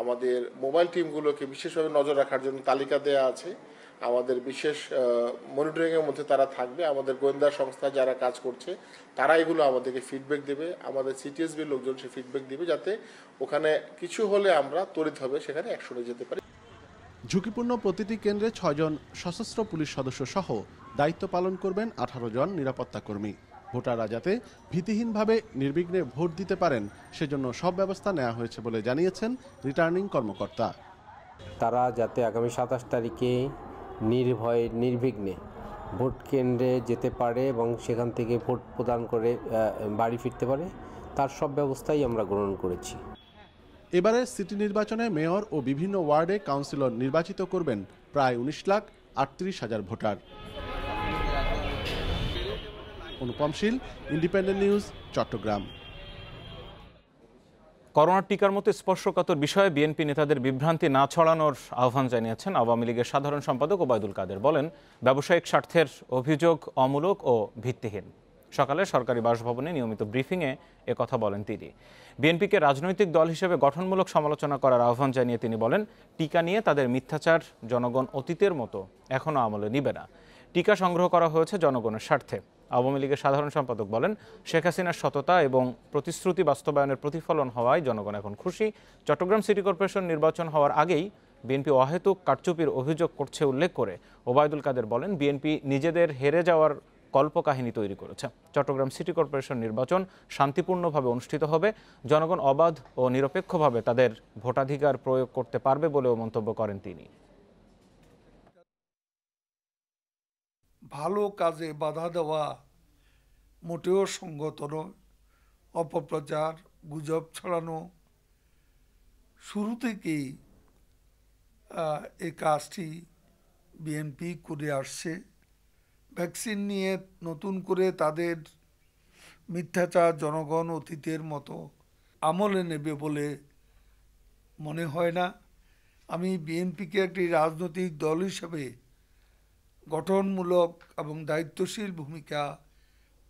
আমাদের মোবাইল টিমগুলোকে বিশেষভাবে নজর রাখার জন্য তালিকা দেওয়া আছে। আমাদের বিশেষ মনিটরিংয়ের মধ্যে তারা থাকবে। আমাদের গোয়েন্দা সংস্থা যারা কাজ করছে তারা এগুলো আমাদেরকে ফিডব্যাক দেবে, আমাদের সিটিএসবির লোকজন সে ফিডব্যাক দিবে, যাতে ওখানে কিছু হলে আমরা ত্বরিতভাবে সেখানে অ্যাকশনে যেতে পারি। ঝুঁকিপূর্ণ প্রতিটি কেন্দ্রে 6 জন সশস্ত্র পুলিশ সদস্য সহ দায়িত্ব পালন করবেন 18 জন নিরাপত্তা কর্মী। ভোটাররা যাতে ভীতিহীনভাবে নির্বিঘ্নে ভোট দিতে পারেন সেজন্য সব ব্যবস্থা নেওয়া হয়েছে বলে জানিয়েছেন রিটার্নিং কর্মকর্তা। তারা যাতে আগামী 27 তারিখে নির্ভয়ে নির্বিঘ্নে ভোট কেন্দ্রে যেতে পারে এবং সেখান থেকে ভোট প্রদান করে বাড়ি ফিরতে পারে, তার সব ব্যবস্থাই আমরা গ্রহণ করেছি। এবারে সিটি নির্বাচনে মেয়র ও বিভিন্ন ওয়ার্ডে কাউন্সিলর নির্বাচিত করবেন প্রায় 19,38,000 ভোটার। অনুপম শীল, ইন্ডিপেন্ডেন্ট নিউজ, চট্টগ্রাম। করোনার টিকার মতো স্পর্শকাতর বিষয়ে বিএনপি নেতাদের বিভ্রান্তি না ছড়ানোর আহ্বান জানিয়েছেন আওয়ামী লীগের সাধারণ সম্পাদক ওবায়দুল কাদের। বলেন, ব্যবসায়িক স্বার্থের অভিযোগ অমূলক ও ভিত্তিহীন। সকালে সরকারি বাসভবনে নিয়মিত ব্রিফিংয়ে একথা বলেন তিনি। বিএনপিকে রাজনৈতিক দল হিসেবে গঠনমূলক সমালোচনা করার আহ্বান জানিয়ে তিনি বলেন, টিকা নিয়ে তাদের মিথ্যাচার জনগণ অতীতের মতো এখনও আমলে নিবে না। টিকা সংগ্রহ করা হয়েছে জনগণের স্বার্থে। আওয়ামী লীগের সাধারণ সম্পাদক বলেন, শেখ হাসিনার সততা এবং প্রতিশ্রুতি বাস্তবায়নের প্রতিফলন হওয়ায় জনগণ এখন খুশি। চট্টগ্রাম সিটি কর্পোরেশন নির্বাচন হওয়ার আগেই বিএনপি অহেতুক কারচুপির অভিযোগ করছে উল্লেখ করে ওবায়দুল কাদের বলেন, বিএনপি নিজেদের হেরে যাওয়ার কল্পকাহিনী তৈরি করেছে। চট্টগ্রাম সিটি কর্পোরেশন নির্বাচন শান্তিপূর্ণভাবে অনুষ্ঠিত হবে। জনগণ অবাধ ও নিরপেক্ষভাবে তাদের ভোটাধিকার প্রয়োগ করতে পারবে বলেও মন্তব্য করেন তিনি। ভালো কাজে বাধা দেওয়া মোটেও সঙ্গত নয়। অপপ্রচার, গুজব ছড়ানো, শুরু থেকেই এই কাজটি বিএনপি করে আসছে। ভ্যাকসিন নিয়ে নতুন করে তাদের মিথ্যাচার জনগণ অতীতের মতো আমলে নেবে বলে মনে হয় না। আমি বিএনপিকে একটি রাজনৈতিক দল হিসেবে গঠনমূলক এবং দায়িত্বশীল ভূমিকা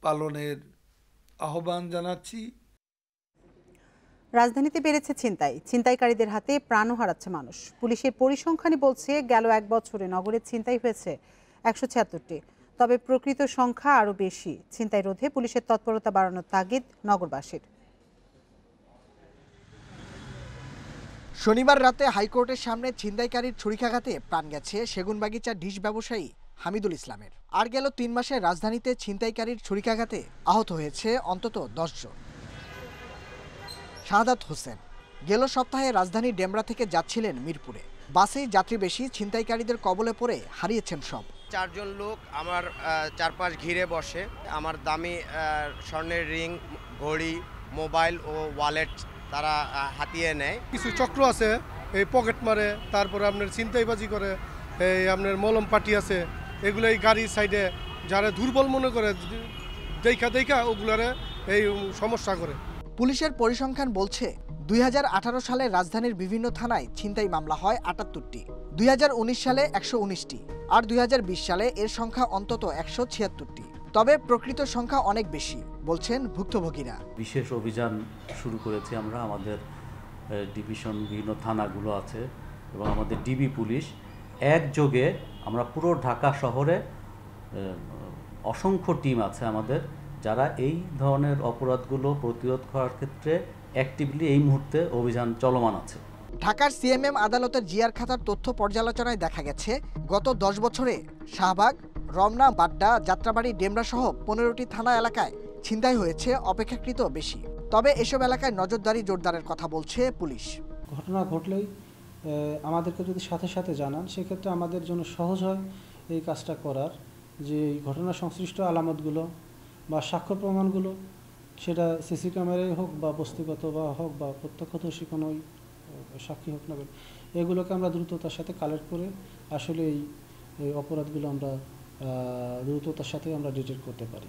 পালনের আহ্বান জানাচ্ছি। রাজধানীতে বেড়েছে ছিনতাইকারীদের হাতে প্রাণও হারাচ্ছে মানুষ। পুলিশের পরিসংখ্যানই বলছে, গেল 1 বছরে নগরে ছিনতাই হয়েছে 176টি। তবে প্রকৃত সংখ্যা আরও বেশি। ছিনতাই রোধে পুলিশের তৎপরতা বাড়ানোর তাগিদ নগরবাসীর। শনিবার রাতে হাইকোর্টের সামনে ছিনতাইকারীর ছুরিকাঘাতে প্রাণ গেছে সেগুনবাগিচার ডিশ ব্যবসায়ী হামিদুল ইসলামের। আর গেল 3 মাসে রাজধানীতে ছিনতাইকারীর ছুরিকাঘাতে আহত হয়েছে অন্তত 10 জন। শাহাদাত হোসেন গেল সপ্তাহে রাজধানীর ডেমরা থেকে যাচ্ছিলেন মিরপুরে। বাসেই যাত্রী বেশি, ছিনতাইকারীদের কবলে পড়ে হারিয়েছেন সব। 4 জন লোক আমার চারপাশ ঘিরে বসে। আমার দামি স্বর্ণের রিং, ঘড়ি, মোবাইল ও ওয়ালেট তারা হাতিয়ে নেয়। কিছু চক্র আছে, এই পকেট মারে, তারপরে আপনার ছিনতাইবাজি করে, এই আপনার মলম পার্টি আছে, এগুলো এই গাড়ির সাইডে যারা দুর্বল মনে করে দেখা ওগুলারে এই সমস্যা করে। পুলিশের পরিসংখ্যান বলছে 2018 সালে রাজধানীর বিভিন্ন থানায় ছিনতাই মামলা হয় 78টি, 2019 সালে 119টি, আর 2020 সালে এর সংখ্যা অন্তত 176টি। তবে প্রকৃত সংখ্যা অনেক বেশি বলছেন ভুক্তভোগীরা। বিশেষ অভিযান শুরু করেছি আমরা। আমাদের ডিভিশন বিভিন্ন থানাগুলো আছে এবং আমাদের ডিবি পুলিশ একযোগে আমরা পুরো ঢাকা শহরে অসংখ্য টিম আছে আমাদের, যারা এই ধরনের অপরাধগুলো প্রতিরোধ করার ক্ষেত্রে অ্যাক্টিভলি এই মুহূর্তে অভিযান চলমান আছে। ঢাকার সিএমএম আদালতের জিআর খাতার তথ্য পর্যালোচনায় দেখা গেছে, গত 10 বছরে শাহবাগ, রমনা, বাড্ডা, যাত্রাবাড়ি, ডেমরা সহ 15টি থানা এলাকায় ছিনতাই হয়েছে অপেক্ষাকৃত বেশি। তবে এসব এলাকায় নজরদারি জোরদারের কথা বলছে পুলিশ। ঘটনা ঘটলেই আমাদেরকে যদি সাথে সাথে জানান, সেক্ষেত্রে আমাদের জন্য সহজ হয় এই কাজটা করার, যে এই ঘটনা সংশ্লিষ্ট আলামতগুলো বা সাক্ষ্য প্রমাণগুলো, সেটা সিসি ক্যামেরায় হোক বা বস্তুগত বা হোক বা প্রত্যক্ষদর্শী কোনো সাক্ষী হোক না, এগুলোকে আমরা দ্রুততার সাথে কালেক্ট করে আসলে এই অপরাধগুলো আমরা দ্রুততার সাথে আমরা ডিটেক্ট করতে পারি।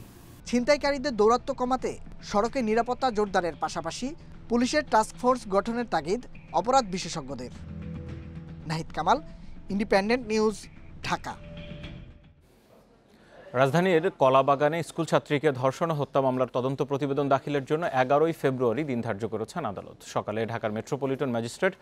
ছিনতাইকারীদের দৌরাত্ম্য কমাতে সড়কে নিরাপত্তা জোরদারের পাশাপাশি পুলিশের টাস্কফোর্স গঠনের তাগিদ অপরাধ বিশেষজ্ঞদের। Nahid Kamal, independent news, Dhaka. রাজধানীর কলাবাগানে স্কুল ছাত্রীকে ধর্ষণ ও হত্যা মামলার তদন্ত প্রতিবেদন দাখিলের জন্য 11ই ফেব্রুয়ারি দিন ধার্য করেছেন আদালত। সকালে ঢাকার মেট্রোপলিটন ম্যাজিস্ট্রেট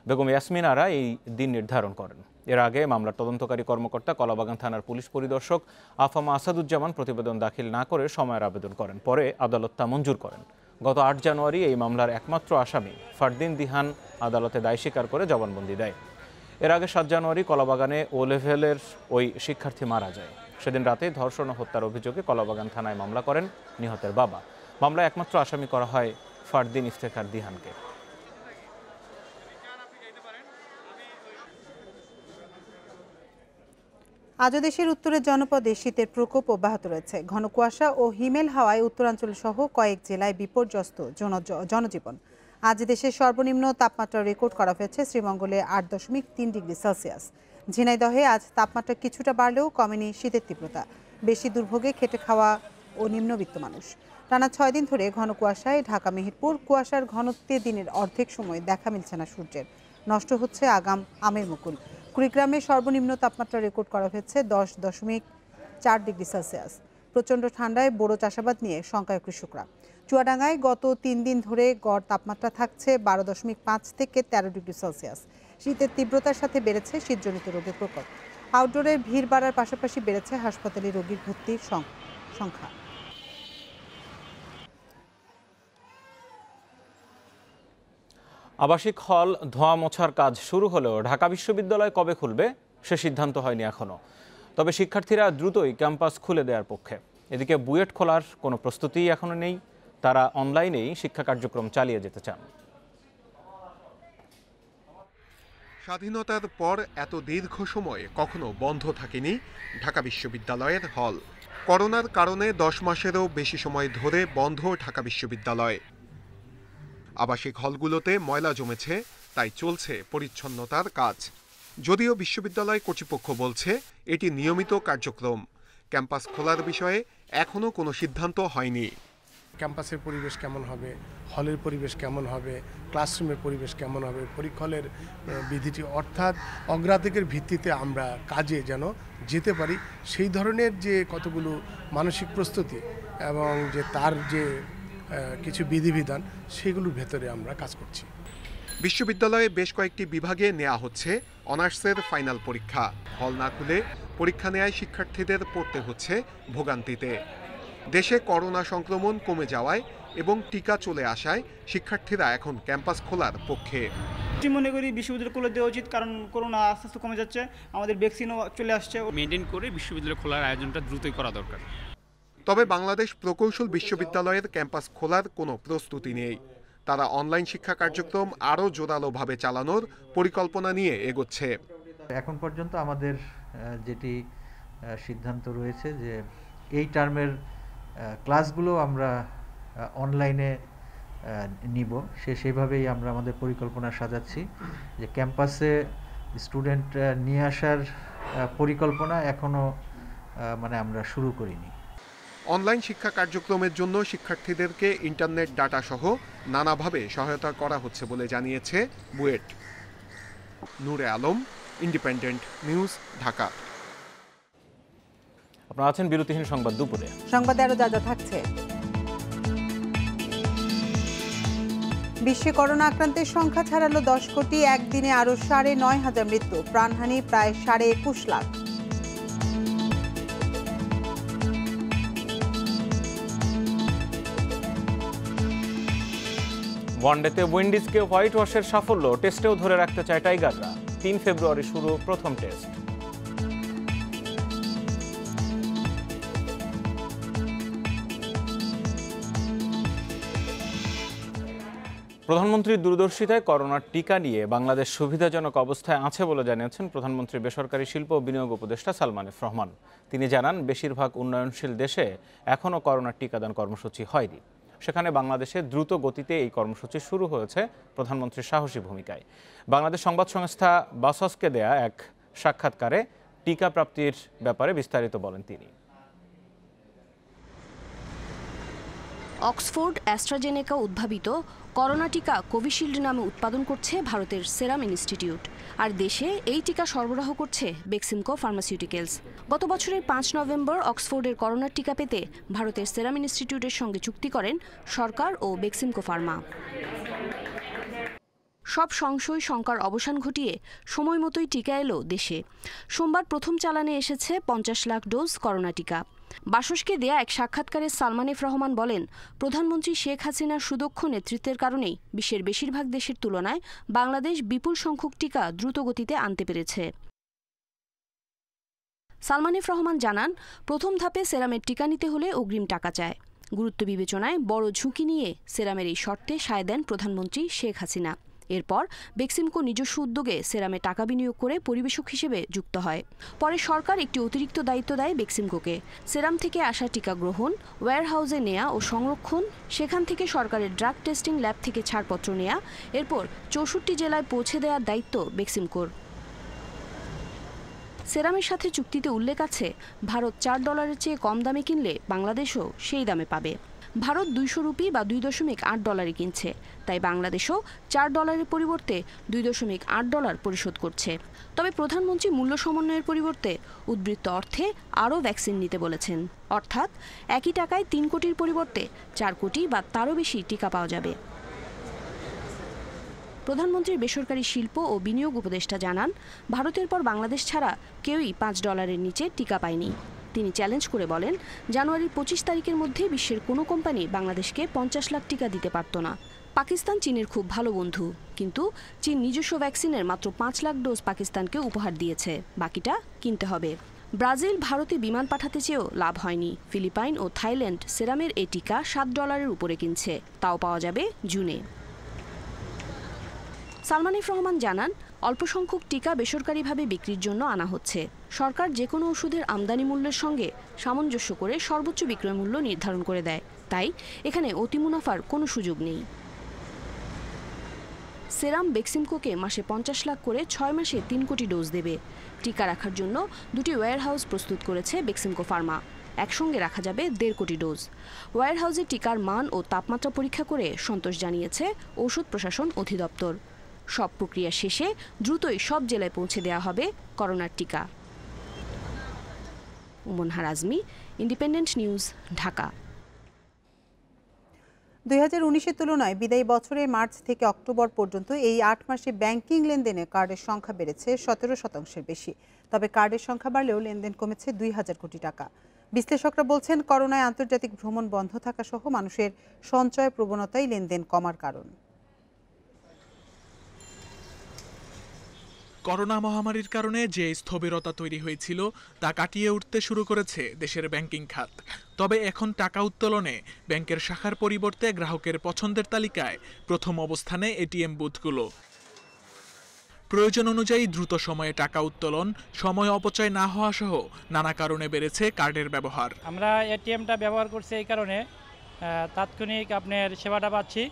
বেগম ইয়াসমিন আরা এই দিন নির্ধারণ করেন। এর আগে মামলার তদন্তকারী কর্মকর্তা কলাবাগান থানার পুলিশ পরিদর্শক আফামা আসাদুজ্জামান প্রতিবেদন দাখিল না করে সময়ের আবেদন করেন। পরে আদালত তা মঞ্জুর করেন। গত 8 জানুয়ারি এই মামলার একমাত্র আসামি ফারদিন দিহান আদালতে দায় স্বীকার করে জবানবন্দি দেয়। এর আগে 7 জানুয়ারি কলাবাগানে ও লেভেলের ওই শিক্ষার্থী মারা যায়। সেদিন রাতে ধর্ষণ ও হত্যার অভিযোগে কলাবাগান থানায় মামলা করেন নিহতের বাবা। মামলায় একমাত্র আসামি করা হয় ফারদিন ইফতেখার দিহানকে। আজও দেশের উত্তরের জনপদে শীতের প্রকোপ অব্যাহত রয়েছে। ঘন কুয়াশা ও হিমেল হাওয়ায় উত্তরাঞ্চল সহ কয়েক জেলায় বিপর্যস্ত জনজীবন। আজ দেশের সর্বনিম্ন তাপমাত্রা রেকর্ড করা হয়েছে শ্রীমঙ্গলে 8.3 ডিগ্রি সেলসিয়াস। ঝিনাইদহে আজ তাপমাত্রা কিছুটা বাড়লেও কমেনি শীতের তীব্রতা। বেশি দুর্ভোগে খেটে খাওয়া ও নিম্নবিত্ত মানুষ। টানা 6 দিন ধরে ঘন কুয়াশায় ঢাকা মেহেরপুর। কুয়াশার ঘনত্বে দিনের অর্ধেক সময় দেখা মিলছে না সূর্যের। নষ্ট হচ্ছে আগাম আমের মুকুল। কুড়িগ্রামে সর্বনিম্ন তাপমাত্রা রেকর্ড করা হয়েছে 10.4 ডিগ্রি সেলসিয়াস। প্রচণ্ড ঠান্ডায় বোরো চাষাবাদ নিয়ে শঙ্কায় কৃষকরা। চুয়াডাঙ্গায় গত 3 দিন ধরে গড় তাপমাত্রা থাকছে 12.5 থেকে 13 ডিগ্রি সেলসিয়াস। শীতের তীব্রতার সাথে বেড়েছে শীতজনিত রোগের প্রকোপ। আউটডোরে ভিড় বাড়ার পাশাপাশি বেড়েছে হাসপাতালে রোগীর ভর্তির সংখ্যা। আবাসিক হল ধোঁয়া মোছার কাজ শুরু হলেও ঢাকা বিশ্ববিদ্যালয় কবে খুলবে সে সিদ্ধান্ত হয়নি এখনো। তবে শিক্ষার্থীরা দ্রুতই ক্যাম্পাস খুলে দেওয়ার পক্ষে। এদিকে বুয়েট খোলার কোনো প্রস্তুতিই এখনো নেই। তারা অনলাইনেই শিক্ষা কার্যক্রম চালিয়ে যেতে চান। স্বাধীনতার পর এত দীর্ঘ সময় কখনো বন্ধ থাকেনি ঢাকা বিশ্ববিদ্যালয়ের হল। করোনার কারণে 10 মাসেরও বেশি সময় ধরে বন্ধ ঢাকা বিশ্ববিদ্যালয়। আবাসিক হলগুলোতে ময়লা জমেছে, তাই চলছে পরিচ্ছন্নতার কাজ। যদিও বিশ্ববিদ্যালয় কর্তৃপক্ষ বলছে এটি নিয়মিত কার্যক্রম। ক্যাম্পাস খোলার বিষয়ে এখনো কোনো সিদ্ধান্ত হয়নি। ক্যাম্পাসের পরিবেশ কেমন হবে, হলের পরিবেশ কেমন হবে, ক্লাসরুমের পরিবেশ কেমন হবে, পরীক্ষার বিধিটি অর্থাৎ অগ্রাধিকারের ভিত্তিতে আমরা কাজে যেন যেতে পারি, সেই ধরনের যে কতগুলো মানসিক প্রস্তুতি এবং যে তার যে কিছু বিধিবিধান সেগুলোর ভেতরে আমরা কাজ করছি। বিশ্ববিদ্যালয়ে বেশ কয়েকটি বিভাগে নেওয়া হচ্ছে অনার্সের ফাইনাল পরীক্ষা। হল না খুলে পরীক্ষা নেওয়ায় শিক্ষার্থীদের পড়তে হচ্ছে ভোগান্তিতে। দেশে করোনা সংক্রমণ কমে যাওয়ায় এবং টিকা চলে আসায় শিক্ষার্থীরা এখন ক্যাম্পাস খোলার পক্ষে। মনে করি বিশ্ববিদ্যালয় খুলে দেওয়া উচিত, কারণ করোনা আস্তে আস্তে কমে যাচ্ছে, আমাদের ভ্যাকসিনও চলে আসছে। মেনটেন করে বিশ্ববিদ্যালয় খোলার আয়োজনটা দ্রুতই করা দরকার। তবে বাংলাদেশ প্রকৌশল বিশ্ববিদ্যালয়ের ক্যাম্পাস খোলার কোনো প্রস্তুতি নেই। তারা অনলাইন শিক্ষা কার্যক্রম আরও জোরালোভাবে চালানোর পরিকল্পনা নিয়ে এগোচ্ছে। এখন পর্যন্ত আমাদের যেটি সিদ্ধান্ত রয়েছে যে এই টার্মের ক্লাসগুলো আমরা অনলাইনে নিব, সেইভাবেই আমরা আমাদের পরিকল্পনা সাজাচ্ছি। যে ক্যাম্পাসে স্টুডেন্ট নিয়ে আসার পরিকল্পনা এখনও আমরা শুরু করিনি। অনলাইন শিক্ষা কার্যক্রমের জন্য শিক্ষার্থীদেরকে ইন্টারনেট ডাটা সহ নানাভাবে সহায়তা করা হচ্ছে বলে জানিয়েছে বুয়েট। নূরে আলম, ইন্ডিপেন্ডেন্ট নিউজ, ঢাকা। আপনারা আছেন বিরতিহীন সংবাদ দুপুরে। সংবাদে আরো যা থাকছে। বিশ্বে করোনা আক্রান্তের সংখ্যা ছাড়ালো 10 কোটি। একদিনে আরো 9,500 মৃত্যু, প্রাণহানি প্রায় 21.5 লাখ। ওয়ানডেতে উইন্ডিজকে হোয়াইট ওয়াশের সাফল্য টেস্টেও ধরে রাখতে চায় টাইগাররা। 3 ফেব্রুয়ারি শুরু প্রথম টেস্ট। প্রধানমন্ত্রীর দূরদর্শিতায় করোনার টিকা নিয়ে বাংলাদেশ সুবিধাজনক অবস্থায় আছে বলে জানিয়েছেন প্রধানমন্ত্রী বেসরকারি শিল্প ও বিনিয়োগ উপদেষ্টা সালমান এফ রহমান। তিনি জানান, বেশিরভাগ উন্নয়নশীল দেশে এখনও করোনার টিকাদান কর্মসূচি হয়নি। সেখানে বাংলাদেশে দ্রুত গতিতে এই কর্মসূচি শুরু হয়েছে প্রধানমন্ত্রীর সাহসী ভূমিকায়। বাংলাদেশ সংবাদ সংস্থা বাসসকে দেয়া এক সাক্ষাৎকারে টিকা প্রাপ্তির ব্যাপারে বিস্তারিত বলেন তিনি। অক্সফোর্ড অ্যাস্ট্রাজেনেকা উদ্ভাবিত করোনা টিকা কোভিশিল্ড নামে উৎপাদন করছে ভারতের সেরাম ইনস্টিটিউট, আর দেশে এই টিকা সরবরাহ করছে বেক্সিমকো ফার্মাসিউটিক্যালস। গত বছরের ৫ নভেম্বর অক্সফোর্ডের করোনার টিকা পেতে ভারতের সেরাম ইনস্টিটিউটের সঙ্গে চুক্তি করেন সরকার ও বেক্সিমকো ফার্মা। সব সংশয় শঙ্কার অবসান ঘটিয়ে সময় মতোই টিকা এলো দেশে। সোমবার প্রথম চালানে এসেছে ৫০ লাখ ডোজ করোনা টিকা। বাসসকে দেয়া এক সাক্ষাৎকারে সালমান এফ রহমান বলেন, প্রধানমন্ত্রী শেখ হাসিনার সুদক্ষ নেতৃত্বের কারণেই বিশ্বের বেশিরভাগ দেশের তুলনায় বাংলাদেশ বিপুল সংখ্যক টিকা দ্রুত গতিতে আনতে পেরেছে। সালমান এফ রহমান জানান, প্রথম ধাপে সেরামের টিকা নিতে হলে অগ্রিম টাকা চায়। গুরুত্ব বিবেচনায় বড় ঝুঁকি নিয়ে সেরামের এই শর্তে সায় দেন প্রধানমন্ত্রী শেখ হাসিনা। এরপর বেক্সিমকো নিজস্ব উদ্যোগে সেরামে টাকা বিনিয়োগ করে পরিবেশক হিসেবে যুক্ত হয়। পরে সরকার একটি অতিরিক্ত দায়িত্ব দেয় বেক্সিমকোকে। সেরাম থেকে আসা টিকা গ্রহণ, ওয়্যারহাউসে নেয়া ও সংরক্ষণ, সেখান থেকে সরকারের ড্রাগ টেস্টিং ল্যাব থেকে ছাড়পত্র নেয়া, এরপর ৬৪ জেলায় পৌঁছে দেওয়ার দায়িত্ব বেক্সিমকোর। সেরামের সাথে চুক্তিতে উল্লেখ আছে, ভারত $৪ চেয়ে কম দামে কিনলে বাংলাদেশও সেই দামে পাবে। ভারত ২০০ রুপি বা $2.৮ কিনছে, তাই বাংলাদেশও $৪ পরিবর্তে $2.৮ পরিশোধ করছে। তবে প্রধানমন্ত্রী মূল্য সমন্বয়ের পরিবর্তে উদ্বৃত্ত অর্থে আরও ভ্যাকসিন নিতে বলেছেন। অর্থাৎ একই টাকায় ৩ কোটির পরিবর্তে ৪ কোটি বা তারও বেশি টিকা পাওয়া যাবে। প্রধানমন্ত্রীর বেসরকারি শিল্প ও বিনিয়োগ উপদেষ্টা জানান, ভারতের পর বাংলাদেশ ছাড়া কেউই $5 নিচে টিকা পায়নি। তিনি চ্যালেঞ্জ করে বলেন, জানুয়ারির ২৫ তারিখের মধ্যে বিশ্বের কোনো কোম্পানি বাংলাদেশকে ৫০ লাখ টিকা দিতে পারত না। পাকিস্তান চীনের খুব ভালো বন্ধু, কিন্তু চীন নিজস্ব ভ্যাকসিনের মাত্র ৫ লাখ ডোজ পাকিস্তানকে উপহার দিয়েছে, বাকিটা কিনতে হবে। ব্রাজিল ভারতে বিমান পাঠাতে চেয়েও লাভ হয়নি। ফিলিপাইন ও থাইল্যান্ড সেরামের এই টিকা $7 উপরে কিনছে, তাও পাওয়া যাবে জুনে। সালমান এফ রহমান জানান, অল্প সংখ্যক টিকা বেসরকারিভাবে বিক্রির জন্য আনা হচ্ছে। সরকার যে কোনো ওষুধের আমদানি মূল্যের সঙ্গে সামঞ্জস্য করে সর্বোচ্চ বিক্রয় মূল্য নির্ধারণ করে দেয়, তাই এখানে অতি মুনাফার কোনো সুযোগ নেই। সেরাম বেক্সিমকোকে মাসে ৫০ লাখ করে ৬ মাসে ৩ কোটি ডোজ দেবে। টিকা রাখার জন্য 2টি ওয়্যারহাউস প্রস্তুত করেছে বেক্সিমকো ফার্মা। একসঙ্গে রাখা যাবে ১.৫ কোটি ডোজ। ওয়্যারহাউসে টিকার মান ও তাপমাত্রা পরীক্ষা করে সন্তোষ জানিয়েছে ঔষধ প্রশাসন অধিদপ্তর। সব প্রক্রিয়া শেষে দ্রুতই সব জেলায় পৌঁছে দেওয়া হবে করোনার টিকা। উমনহার আজমি, ইন্ডিপেন্ডেন্ট নিউজ, ঢাকা। ২০১৯-এর তুলনায় বিদায়ী বছরে মার্চ থেকে অক্টোবর পর্যন্ত এই ৮ মাসে ব্যাংকিং লেনদেনে কার্ডের সংখ্যা বেড়েছে ১৭% বেশি। তবে কার্ডের সংখ্যা বাড়লেও লেনদেন কমেছে ২,০০০ কোটি টাকা। বিশ্লেষকরা বলছেন, করোনায় আন্তর্জাতিক ভ্রমণ বন্ধ থাকা সহ মানুষের সঞ্চয় প্রবণতাই লেনদেন কমার কারণ। করোনা মহামারীর কারণে যে স্থবিরতা তৈরি হয়েছিল তা কাটিয়ে উঠতে শুরু করেছে দেশের ব্যাংকিং খাত। তবে এখন টাকা উত্তোলনে ব্যাংকের শাখার পরিবর্তে গ্রাহকের পছন্দের তালিকায় প্রথম অবস্থানে এটিএম বুথগুলো। প্রয়োজন অনুযায়ী দ্রুত সময়ে টাকা উত্তোলন, সময় অপচয় না হওয়া সহ নানা কারণে বেড়েছে কার্ডের ব্যবহার। আমরা এটিএমটা ব্যবহার করছি এই কারণে তাৎক্ষণিক আপনার সেবাটা পাচ্ছি,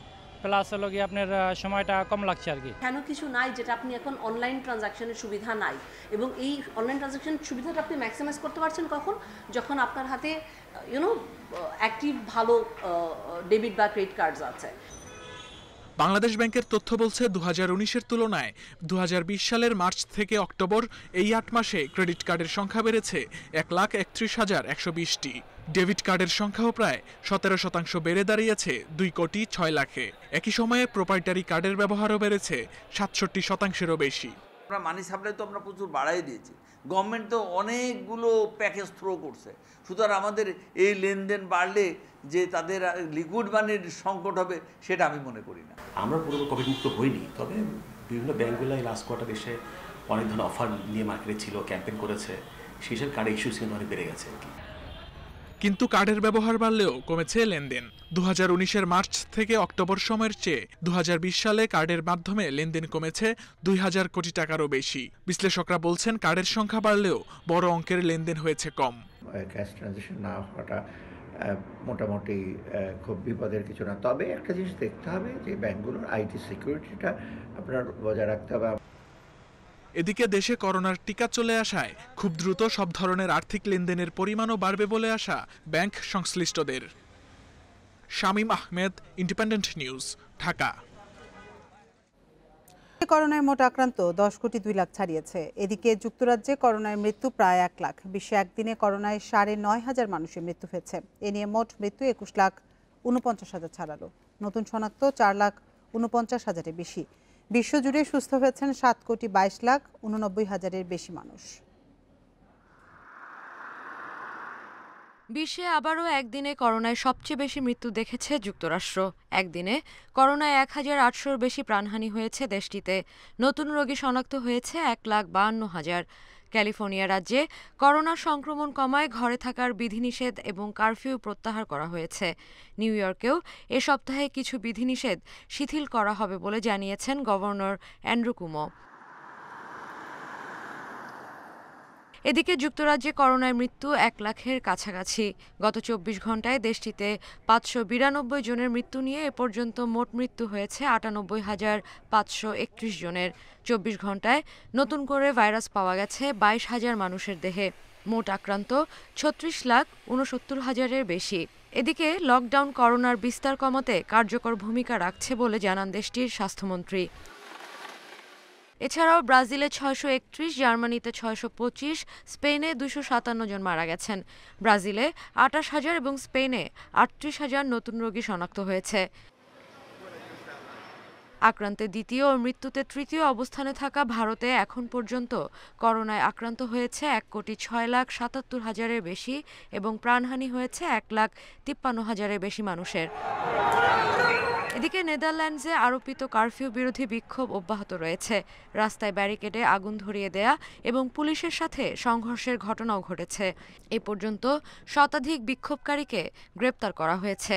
প্লাস হলো কি আপনার সময়টা কম লাগছে আর কি। কেন কিছু নাই যেটা আপনি এখন অনলাইন ট্রানজাকশনের সুবিধা নাই, এবং এই অনলাইন ট্রানজাকশন সুবিধাটা আপনি ম্যাক্সিমাইজ করতে পারছেন কখন, যখন আপনার হাতে অ্যাক্টিভ ভালো ডেবিট বা ক্রেডিট কার্ডস আছে। বাংলাদেশ ব্যাংকের তথ্য বলছে ২০১৯-এর তুলনায় ২০২০ সালের মার্চ থেকে অক্টোবর এই ৮ মাসে ক্রেডিট কার্ডের সংখ্যা বেড়েছে ১,৩১,১২০টি। ডেবিট কার্ডের সংখ্যাও প্রায় ১৭% বেড়ে দাঁড়িয়েছে ২,৬,০০,০০০। একই সময়ে প্রোপ্রাইটারি কার্ডের ব্যবহারও বেড়েছে ৬৭%-এরও বেশি। আমরা মানি সাপ্লাই তো আমরা প্রচুর বাড়াই দিয়েছি, গভর্নমেন্ট তো অনেকগুলো প্যাকেজ থ্রো করছে, সুতরাং আমাদের এই লেনদেন বাড়লে যে তাদের লিকুইড মানির সংকট হবে সেটা আমি মনে করি না। আমরা পুরো কোভিড মুক্ত হইনি, তবে বিভিন্ন ব্যাঙ্কগুলো লাস্ট কোয়ার্টার এসে অনেক ধরনের অফার নিয়ে মার্কেটে ছিল, ক্যাম্পেইন করেছে, সেই সব কার্ডের ইস্যুস কিন্তু অনেক বেড়ে গেছে আর কি। কিন্তু কার্ডের ব্যবহার বাড়লেও কমেছে লেনদেন। ২০১৯-এর মার্চ থেকে অক্টোবর সময়ের চেয়ে ২০২০ সালে কার্ডের মাধ্যমে লেনদেন কমেছে ২,০০০ কোটি টাকারও বেশি। বিশ্লেষকরা বলছেন, কার্ডের সংখ্যা বাড়লেও বড় অঙ্কের লেনদেন হয়েছে কম। ক্যাশ ট্রানজাকশন না হওয়াটা মোটামুটি খুব বিপদের কিছু না, তবে একটা জিনিস দেখতে হবে যে ব্যাংকগুলোর আইটি সিকিউরিটিটা আপনার বজায় রাখতে হবে। এদিকে দেশে করোনার টিকা চলে আসায় খুব দ্রুত সব ধরনের আর্থিক লেনদেনের পরিমাণও বাড়বে বলে আশা ব্যাংক সংশ্লিষ্টদের। Shamim Ahmed, independent news, Dhaka. করোনায় মোট আক্রান্ত 10,2,00,000 ছাড়িয়েছে। এদিকে যুক্তরাজ্যে করোনায় মৃত্যু প্রায় 1 লাখ। বিশ্বে একদিনে করোনায় 9,500 মানুষের মৃত্যু হয়েছে। এ নিয়ে মোট মৃত্যু 21,49,000 ছাড়ালো। নতুন শনাক্ত 4,49,000-এর বেশি। বিশ্বজুড়ে সুস্থ হয়েছেন 7,22,89,000-এর বেশি মানুষ। বিশ্বে আবারও একদিনে করোনায় সবচেয়ে বেশি মৃত্যু দেখেছে যুক্তরাষ্ট্র। একদিনে করোনায় 1,800-র বেশি প্রাণহানি হয়েছে দেশটিতে। নতুন রোগী শনাক্ত হয়েছে 1,52,000। ক্যালিফোর্নিয়া রাজ্যে করোনা সংক্রমণ কমায় ঘরে থাকার বিধিনিষেধ এবং কারফিউ প্রত্যাহার করা হয়েছে। নিউ ইয়র্কেও এ সপ্তাহে কিছু বিধিনিষেধ শিথিল করা হবে বলে জানিয়েছেন গভর্নর অ্যান্ড্রু কুমো। এদিকে যুক্তরাজ্যে করোনায় মৃত্যু 1 লাখের কাছাকাছি। গত 24 ঘন্টায় দেশটিতে 592 জনের মৃত্যু নিয়ে এ পর্যন্ত মোট মৃত্যু হয়েছে 98,531 জনের। 24 ঘন্টায় নতুন করে ভাইরাস পাওয়া গেছে 22,000 মানুষের দেহে। মোট আক্রান্ত 36,69,000-এর বেশি। এদিকে লকডাউন করোনার বিস্তার কমাতে কার্যকর ভূমিকা রাখছে বলে জানান দেশটির স্বাস্থ্যমন্ত্রী। এছাড়াও ব্রাজিলে 631, জার্মানিতে 625, স্পেনে 257 জন মারা গেছেন। ব্রাজিলে 28,000 এবং স্পেনে 38,000 নতুন রোগী শনাক্ত হয়েছে। আক্রান্তে দ্বিতীয় ও মৃত্যুতে তৃতীয় অবস্থানে থাকা ভারতে এখন পর্যন্ত করোনায় আক্রান্ত হয়েছে 1,06,77,000-এর বেশি এবং প্রাণহানি হয়েছে 1,53,000-এর বেশি মানুষের। এদিকে নেদারল্যান্ডসে আরোপিত কারফিউ বিরোধী বিক্ষোভ অব্যাহত রয়েছে। রাস্তায় ব্যারিকেডে আগুন ধরিয়ে দেয়া এবং পুলিশের সাথে সংঘর্ষের ঘটনাও ঘটেছে। এ পর্যন্ত শতাধিক বিক্ষোভকারীকে গ্রেপ্তার করা হয়েছে।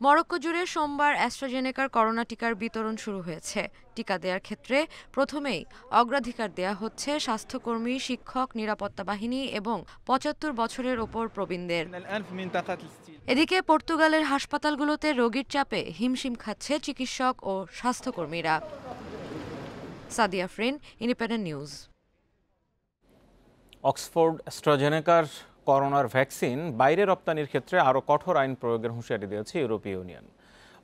মরক্কো জুড়ে সোমবার অ্যাস্ট্রাজেনেকার করোনা টিকার বিতরণ শুরু হয়েছে। টিকা দেওয়ার ক্ষেত্রে প্রথমেই অগ্রাধিকার দেয়া হচ্ছে স্বাস্থ্যকর্মী, শিক্ষক, নিরাপত্তা বাহিনী এবং 75 বছরের ওপর প্রবীণদের। এদিকে পর্তুগালের হাসপাতালগুলোতে রোগীর চাপে হিমশিম খাচ্ছে চিকিৎসক ও স্বাস্থ্যকর্মীরা। Sadia Afrin, independent news. Oxford অ্যাস্ট্রাজেনেকার করোনার ভ্যাকসিন বাইরে রপ্তানির ক্ষেত্রে আরও কঠোর আইন প্রয়োগের হুঁশিয়ারি দিয়েছে ইউরোপীয় ইউনিয়ন।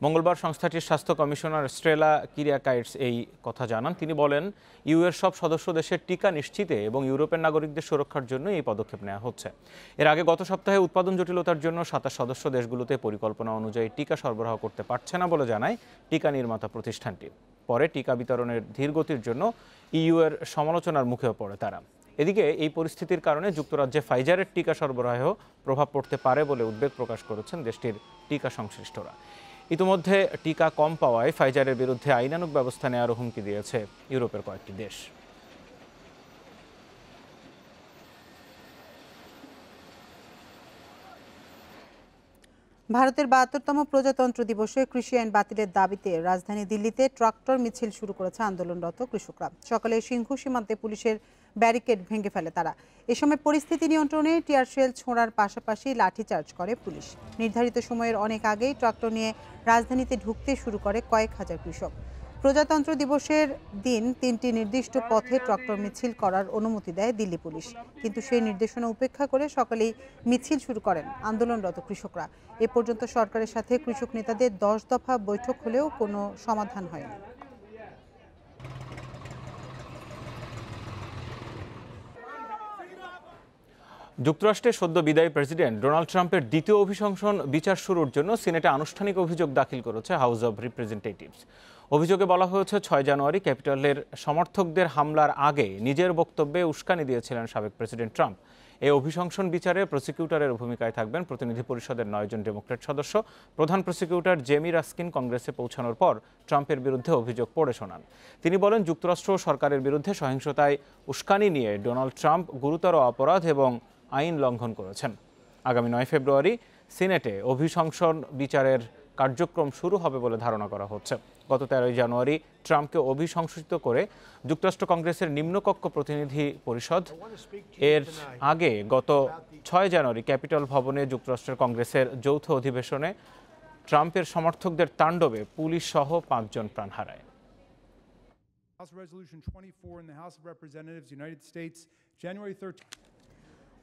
মঙ্গলবার সংস্থাটির স্বাস্থ্য কমিশনার স্ট্রেলা কিরিয়াকাইটস এই কথা জানান। তিনি বলেন, ইউএর সব সদস্য দেশের টিকা নিশ্চিতে এবং ইউরোপের নাগরিকদের সুরক্ষার জন্য এই পদক্ষেপ নেওয়া হচ্ছে। এর আগে গত সপ্তাহে উৎপাদন জটিলতার জন্য 27 সদস্য দেশগুলোতে পরিকল্পনা অনুযায়ী টিকা সরবরাহ করতে পারছে না বলে জানায় টিকা নির্মাতা প্রতিষ্ঠানটি। পরে টিকা বিতরণের ধীরগতির জন্য ইইউ এর সমালোচনার মুখেও পড়ে তারা। এদিকে এই পরিস্থিতির কারণে যুক্তরাজ্যে ফাইজারের টিকা সরবরাহেও প্রভাব পড়তে পারে বলে উদ্বেগ প্রকাশ করেছেন দেশটির টিকা সংশ্লিষ্টরা। ইতিমধ্যে টিকা কম পাওয়ায় ফাইজারের বিরুদ্ধে আইনানুগ ব্যবস্থা নেওয়ার হুমকি দিয়েছে ইউরোপের কয়েকটি দেশ। ভারতের 72তম প্রজাতন্ত্র দিবসে কৃষি আইন বাতিলের দাবিতে রাজধানী দিল্লিতে ট্রাক্টর মিছিল শুরু করেছে আন্দোলনরত কৃষকরা। সকালে সিংঘু সীমান্তে পুলিশের ব্যারিকেড ভেঙে ফেলে তারা। এ সময় পরিস্থিতি নিয়ন্ত্রণে টিয়ারশেল ছোড়ার পাশাপাশি লাঠিচার্জ করে পুলিশ। নির্ধারিত সময়ের অনেক আগেই ট্রাক্টর নিয়ে রাজধানীতে ঢুকতে শুরু করে কয়েক হাজার কৃষক। প্রজাতন্ত্র দিবসের দিন 3টি নির্দিষ্ট পথে ট্রাক্টর মিছিল করার অনুমতি দেয় দিল্লি পুলিশ, কিন্তু সেই নির্দেশনা উপেক্ষা করে সকালেই মিছিল শুরু করেন আন্দোলনরত কৃষকরা। এ পর্যন্ত সরকারের সাথে কৃষক নেতাদের 10 দফা বৈঠক হলেও কোনো সমাধান হয়নি। যুক্তরাষ্ট্রের সদ্য বিদায়ী প্রেসিডেন্ট ডোনাল্ড ট্রাম্পের দ্বিতীয় অভিশংসন বিচার শুরুর জন্য সিনেটে আনুষ্ঠানিক অভিযোগ দাখিল করেছে হাউস অব রিপ্রেজেন্টেটিভস। অভিযোগে বলা হয়েছে 6 জানুয়ারি ক্যাপিটলের সমর্থকদের হামলার আগে নিজের বক্তব্যে উস্কানি দিয়েছিলেন সাবেক প্রেসিডেন্ট ট্রাম্প। এই অভিশংসন বিচারে প্রসিকিউটরের ভূমিকায় থাকবেন প্রতিনিধি পরিষদের 9 জন ডেমোক্র্যাট সদস্য। প্রধান প্রসিকিউটর জেমি রাস্কিন কংগ্রেসে পৌঁছানোর পর ট্রাম্পের বিরুদ্ধে অভিযোগ পড়ে শোনান। তিনি বলেন, যুক্তরাষ্ট্র সরকারের বিরুদ্ধে সহিংসতায় উস্কানি নিয়ে ডোনাল্ড ট্রাম্প গুরুতর অপরাধ এবং আইন লঙ্ঘন করেছেন। আগামী 9 ফেব্রুয়ারি সিনেটে অভিশংসন বিচারের কার্যক্রম শুরু হবে বলে ধারণা করা হচ্ছে। গত 13 জানুয়ারি ট্রাম্পকে অভিশংসিত করে যুক্তরাষ্ট্র কংগ্রেসের নিম্নকক্ষ প্রতিনিধি পরিষদ। এর আগে গত 6 জানুয়ারি ক্যাপিটল ভবনে যুক্তরাষ্ট্রের কংগ্রেসের যৌথ অধিবেশনে ট্রাম্পের সমর্থকদের তাণ্ডবে পুলিশ সহ 5 জন প্রাণ হারায়।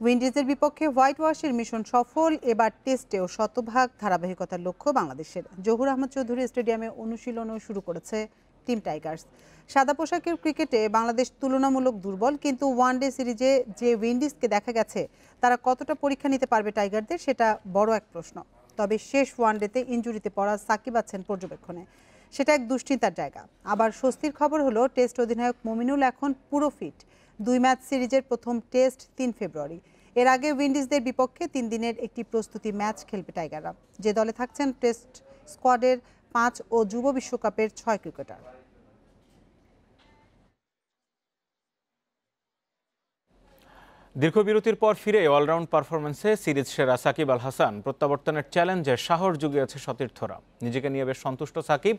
উইন্ডিজের বিপক্ষে হোয়াইট ওয়াশের মিশন সফল, এবার টেস্টেও শতভাগ ধারাবাহিকতার লক্ষ্য বাংলাদেশের। জহুর আহমদ চৌধুরী স্টেডিয়ামে অনুশীলনও শুরু করেছে টিম টাইগার্স। সাদা পোশাকের ক্রিকেটে বাংলাদেশ তুলনামূলক দুর্বল, কিন্তু ওয়ানডে সিরিজে যে উইন্ডিজকে দেখা গেছে তারা কতটা পরীক্ষা নিতে পারবে টাইগারদের, সেটা বড় এক প্রশ্ন। তবে শেষ ওয়ানডেতে ইনজুরিতে পড়া সাকিব আছেন পর্যবেক্ষণে, সেটা এক দুশ্চিন্তার জায়গা। আবার স্বস্তির খবর হলো টেস্ট অধিনায়ক মমিনুল এখন পুরো ফিট। 2 ম্যাচ সিরিজের প্রথম টেস্ট 3 ফেব্রুয়ারি। এর আগে উইন্ডিজদের বিপক্ষে 3 দিনের একটি প্রস্তুতি ম্যাচ খেলবে টাইগাররা, যে দলে থাকছেন টেস্ট স্কোয়াডের 5 ও যুব বিশ্বকাপের 6 ক্রিকেটার। দীর্ঘ বিরতির পর ফিরে অলরাউন্ড পারফরমেন্সে সিরিজ সেরা সাকিব আল হাসান প্রত্যাবর্তনের চ্যালেঞ্জে সাহস জুগিয়েছে সতীর্থরা। নিজেকে নিয়ে বেশ সন্তুষ্ট সাকিব,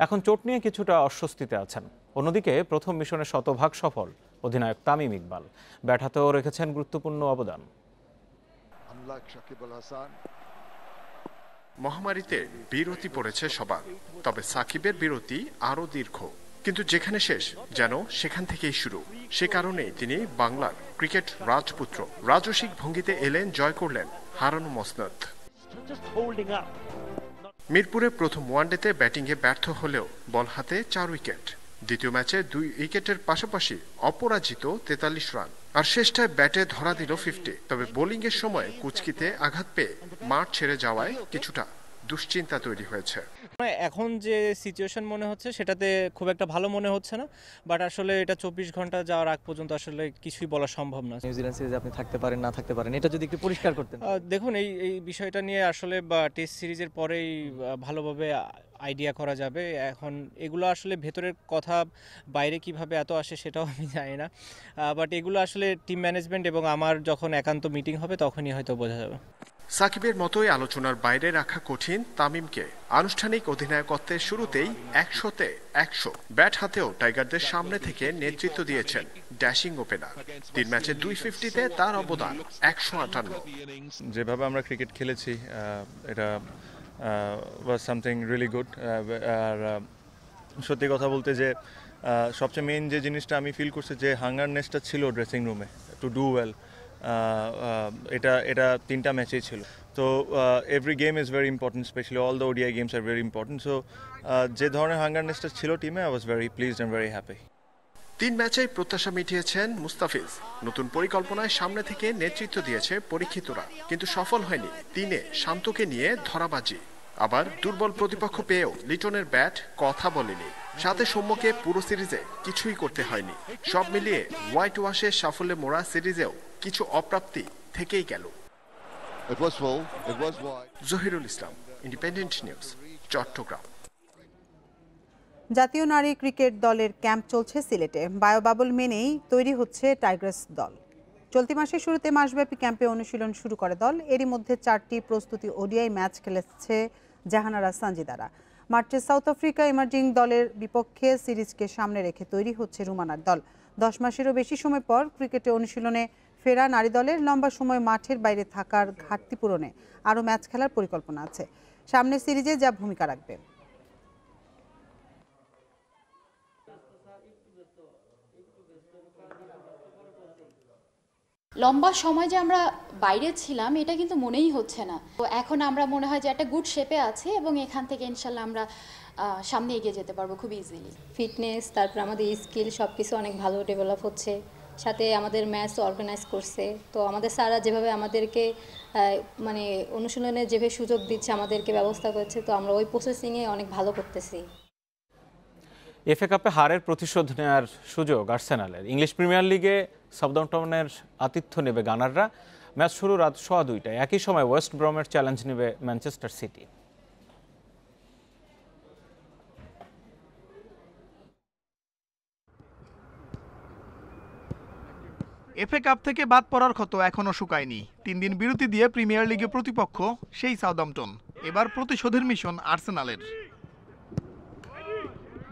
এখন চোট নিয়ে কিছুটা অস্বস্তিতে আছেন। অন্যদিকে প্রথম মিশনে শতভাগ সফল অধিনায়ক তামিম ইকবাল, ব্যাট হাতেও রেখেছেন গুরুত্বপূর্ণ অবদান। মহামারীতে বিরতি পড়েছে সবার, তবে সাকিবের বিরতি আরও দীর্ঘ, কিন্তু যেখানে শেষ যেন সেখান থেকেই শুরু। সে কারণেই তিনি বাংলার ক্রিকেট রাজপুত্র। রাজসিক ভঙ্গিতে এলেন, জয় করলেন হারানো মসনদ। মিরপুরে প্রথম ওয়ানডেতে ব্যাটিংয়ে ব্যর্থ হলেও বল হাতে 4 উইকেট। দ্বিতীয় ম্যাচে 2 উইকেটের পাশাপাশি অপরাজিত 43 রান, আর শেষটায় ব্যাটে ধরা দিল 50। তবে বোলিংয়ের সময় কুচকিতে আঘাত পেয়ে মাঠ ছেড়ে যাওয়ায় কিছুটা দুশ্চিন্তা তৈরি হয়েছে। এখন যে সিচুয়েশন মনে হচ্ছে সেটাতে খুব একটা ভালো মনে হচ্ছে না, বাট আসলে এটা 24 ঘন্টা যাওয়ার আগ পর্যন্ত আসলে কিছুই বলা সম্ভব না। নিউজিল্যান্ড সিরিজে আপনি থাকতে পারেন না থাকতে পারেন, এটা যদি একটু পরিষ্কার করতেন। দেখুন, এই বিষয়টা নিয়ে আসলে টেস্ট সিরিজের পরেই ভালোভাবে আইডিয়া করা যাবে। এখন এগুলো আসলে ভেতরের কথা বাইরে কিভাবে এত আসে সেটাও আমি জানি না, বাট এগুলো আসলে টিম ম্যানেজমেন্ট এবং আমার যখন একান্ত মিটিং হবে তখনই হয়তো বোঝা যাবে। সাকিবের মতোই আলোচনার বাইরে রাখা কঠিন তামিমকে আনুষ্ঠানিক অধিনায়কত্বের শুরুতেই 100-তে 100 ব্যাট হাতেও টাইগারদের সামনে থেকে নেতৃত্ব দিয়েছেন ড্যাশিং ওপেনার। 3 ম্যাচে 250-তে তার অবদান 158। যেভাবে আমরা ক্রিকেট খেলেছি এটা ওয়াজ সামথিং রিয়েলি গুড। আর সত্যি কথা বলতে যে সবচেয়ে মেইন যে জিনিসটা আমি ফিল করছি যে হাঙ্গারনেসটা ছিল ড্রেসিং রুমে টু ডু ওয়েল, এটা 3টা ম্যাচেই ছিল। তো every game is very important, specially all the ODI games are very important. So যে ধরনের হাঙ্গারনেসটা ছিল টিমে, I was very pleased and very happy. 3 ম্যাচেই প্রত্যাশা মিটিয়েছেন মুস্তাফিজ। নতুন পরিকল্পনায় সামনে থেকে নেতৃত্ব দিয়েছে পরীক্ষিতরা, কিন্তু সফল হয়নি। 3-এ শান্তকে নিয়ে ধরাবাজি। আবার দুর্বল প্রতিপক্ষ পেয়েও লিটনের ব্যাট কথা বলেনি। সাথে সৌম্যকে পুরো সিরিজে কিছুই করতে হয়নি। সব মিলিয়ে হোয়াইট ওয়াশের সাফল্যে মোড়া সিরিজেও কিছু অপ্রাপ্তি থেকেই গেল। জহিরুল ইসলাম, ইন্ডিপেন্ডেন্ট নিউজ, চট্টগ্রাম। জাতীয় নারী ক্রিকেট দলের ক্যাম্প চলছে সিলেটে। বায়োবাবল মেনেই তৈরি হচ্ছে টাইগার্স দল। চলতি মাসের শুরুতে মাসব্যাপী ক্যাম্পে অনুশীলন শুরু করে দল। এরই মধ্যে 4টি প্রস্তুতি ওডিআই ম্যাচ খেলেছে জাহানারা সানজিদারা। মার্চে সাউথ আফ্রিকা ইমার্জিং দলের বিপক্ষে সিরিজকে সামনে রেখে তৈরি হচ্ছে রুমানার দল। 10 মাসেরও বেশি সময় পর ক্রিকেটে অনুশীলনে ফেরা নারী দলের লম্বা সময় মাঠের বাইরে থাকার ঘাটতি পূরণে আরও ম্যাচ খেলার পরিকল্পনা আছে। সামনের সিরিজে যা ভূমিকা রাখবে। লম্বা সময় যে আমরা বাইরে ছিলাম এটা কিন্তু মনেই হচ্ছে না। তো এখন আমরা মনে হয় যে একটা গুড শেপে আছে এবং এখান থেকে ইনশাল্লাহ আমরা সামনে এগিয়ে যেতে পারবো খুব ইজিলি। ফিটনেস, তারপর আমাদের স্কিল সব কিছু অনেক ভালো ডেভেলপ হচ্ছে। সাথে আমাদের ম্যাচ অর্গানাইজ করছে। তো আমাদের স্যাররা যেভাবে আমাদেরকে মানে অনুশীলনে যেভাবে সুযোগ দিচ্ছে, আমাদেরকে ব্যবস্থা করছে, তো আমরা ওই প্রসেসিংয়ে অনেক ভালো করতেছি। এফএ কাপে হারের প্রতিশোধ নেওয়ার সুযোগ আর্সেনালের। ইংলিশ প্রিমিয়ার লিগে সাউদাম্পটনের আতিথ্য নেবে গানাররা। ম্যাচ শুরু রাত 2:15টায়। একই সময় ওয়েস্ট ব্রমের চ্যালেঞ্জ নেবে ম্যানচেস্টার সিটি। এফএ কাপ থেকে বাদ পড়ার ক্ষত এখনও শুকায়নি। 3 দিন বিরতি দিয়ে প্রিমিয়ার লিগে প্রতিপক্ষ সেই সাউদাম্পটন। এবার প্রতিশোধের মিশন আর্সেনালের।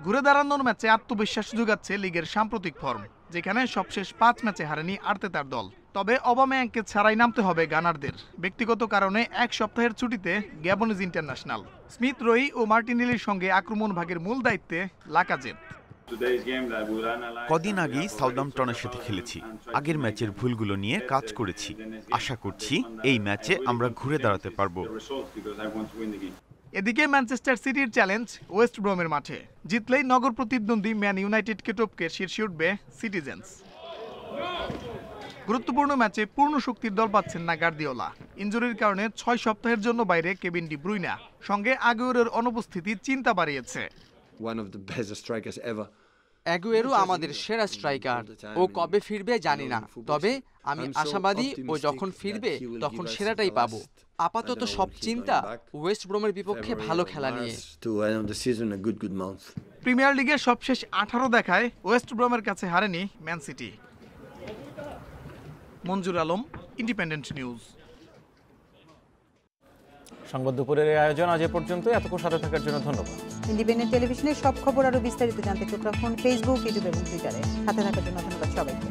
ঘুরে দাঁড়ানোর ম্যাচে আত্মবিশ্বাস যোগাচ্ছে লিগের সাম্প্রতিক ফর্ম, যেখানে সবশেষ 5 ম্যাচে হারেনি আর্তেতার দল। তবে অবামেয়াংকে ছাড়াই নামতে হবে গানারদের। ব্যক্তিগত কারণে 1 সপ্তাহের ছুটিতে গ্যাবনিজ ইন্টারন্যাশনাল। স্মিথ রোই ও মার্টিনেলির সঙ্গে আক্রমণ ভাগের মূল দায়িত্বে লাকাজেত। কদিন আগেই সাউদাম্পটনের সাথে খেলেছি। আগের ম্যাচের ভুলগুলো নিয়ে কাজ করেছি। আশা করছি এই ম্যাচে আমরা ঘুরে দাঁড়াতে পারবো। এদিকে ম্যানচেস্টার সিটির চ্যালেঞ্জ ওয়েস্ট ব্রমের মাঠে। জিতলেই নগর প্রতিদ্বন্দ্বী ম্যান ইউনাইটেডকে টপকে শীর্ষে উঠবে সিটিজেন্স। গুরুত্বপূর্ণ ম্যাচে পূর্ণ শক্তির দল পাচ্ছেন না গার্দিওলা। ইনজুরির কারণে 6 সপ্তাহের জন্য বাইরে কেভিন ডি ব্রুইনা। সঙ্গে আগুয়েরোর অনুপস্থিতি চিন্তা বাড়িয়েছে। অ্যাগুয়েরো আমাদের সেরা স্ট্রাইকার। ও কবে ফিরবে জানি না, তবে আমি আশাবাদী ও যখন ফিরবে তখন সেরাটাই পাবো। আপাতত সব চিন্তা ওয়েস্ট ব্রমের বিপক্ষে ভালো খেলা নিয়ে। প্রিমিয়ার লিগের সবশেষ 18 দেখায় ওয়েস্ট ব্রমের কাছে হারেনি ম্যান সিটি। মঞ্জুর আলম, ইন্ডিপেন্ডেন্ট নিউজ। সংবাদ দুপুরের এই আয়োজন আজ এ পর্যন্ত। এতক্ষণ সাথে থাকার জন্য ধন্যবাদ। ইন্ডিপেন্ডেন্ট টেলিভিশনের সব খবর আরো বিস্তারিত জানতে চোখ রাখুন ফেসবুক, ইউটিউব এবং টুইটারে। সাথে থাকার জন্য ধন্যবাদ সবাইকে।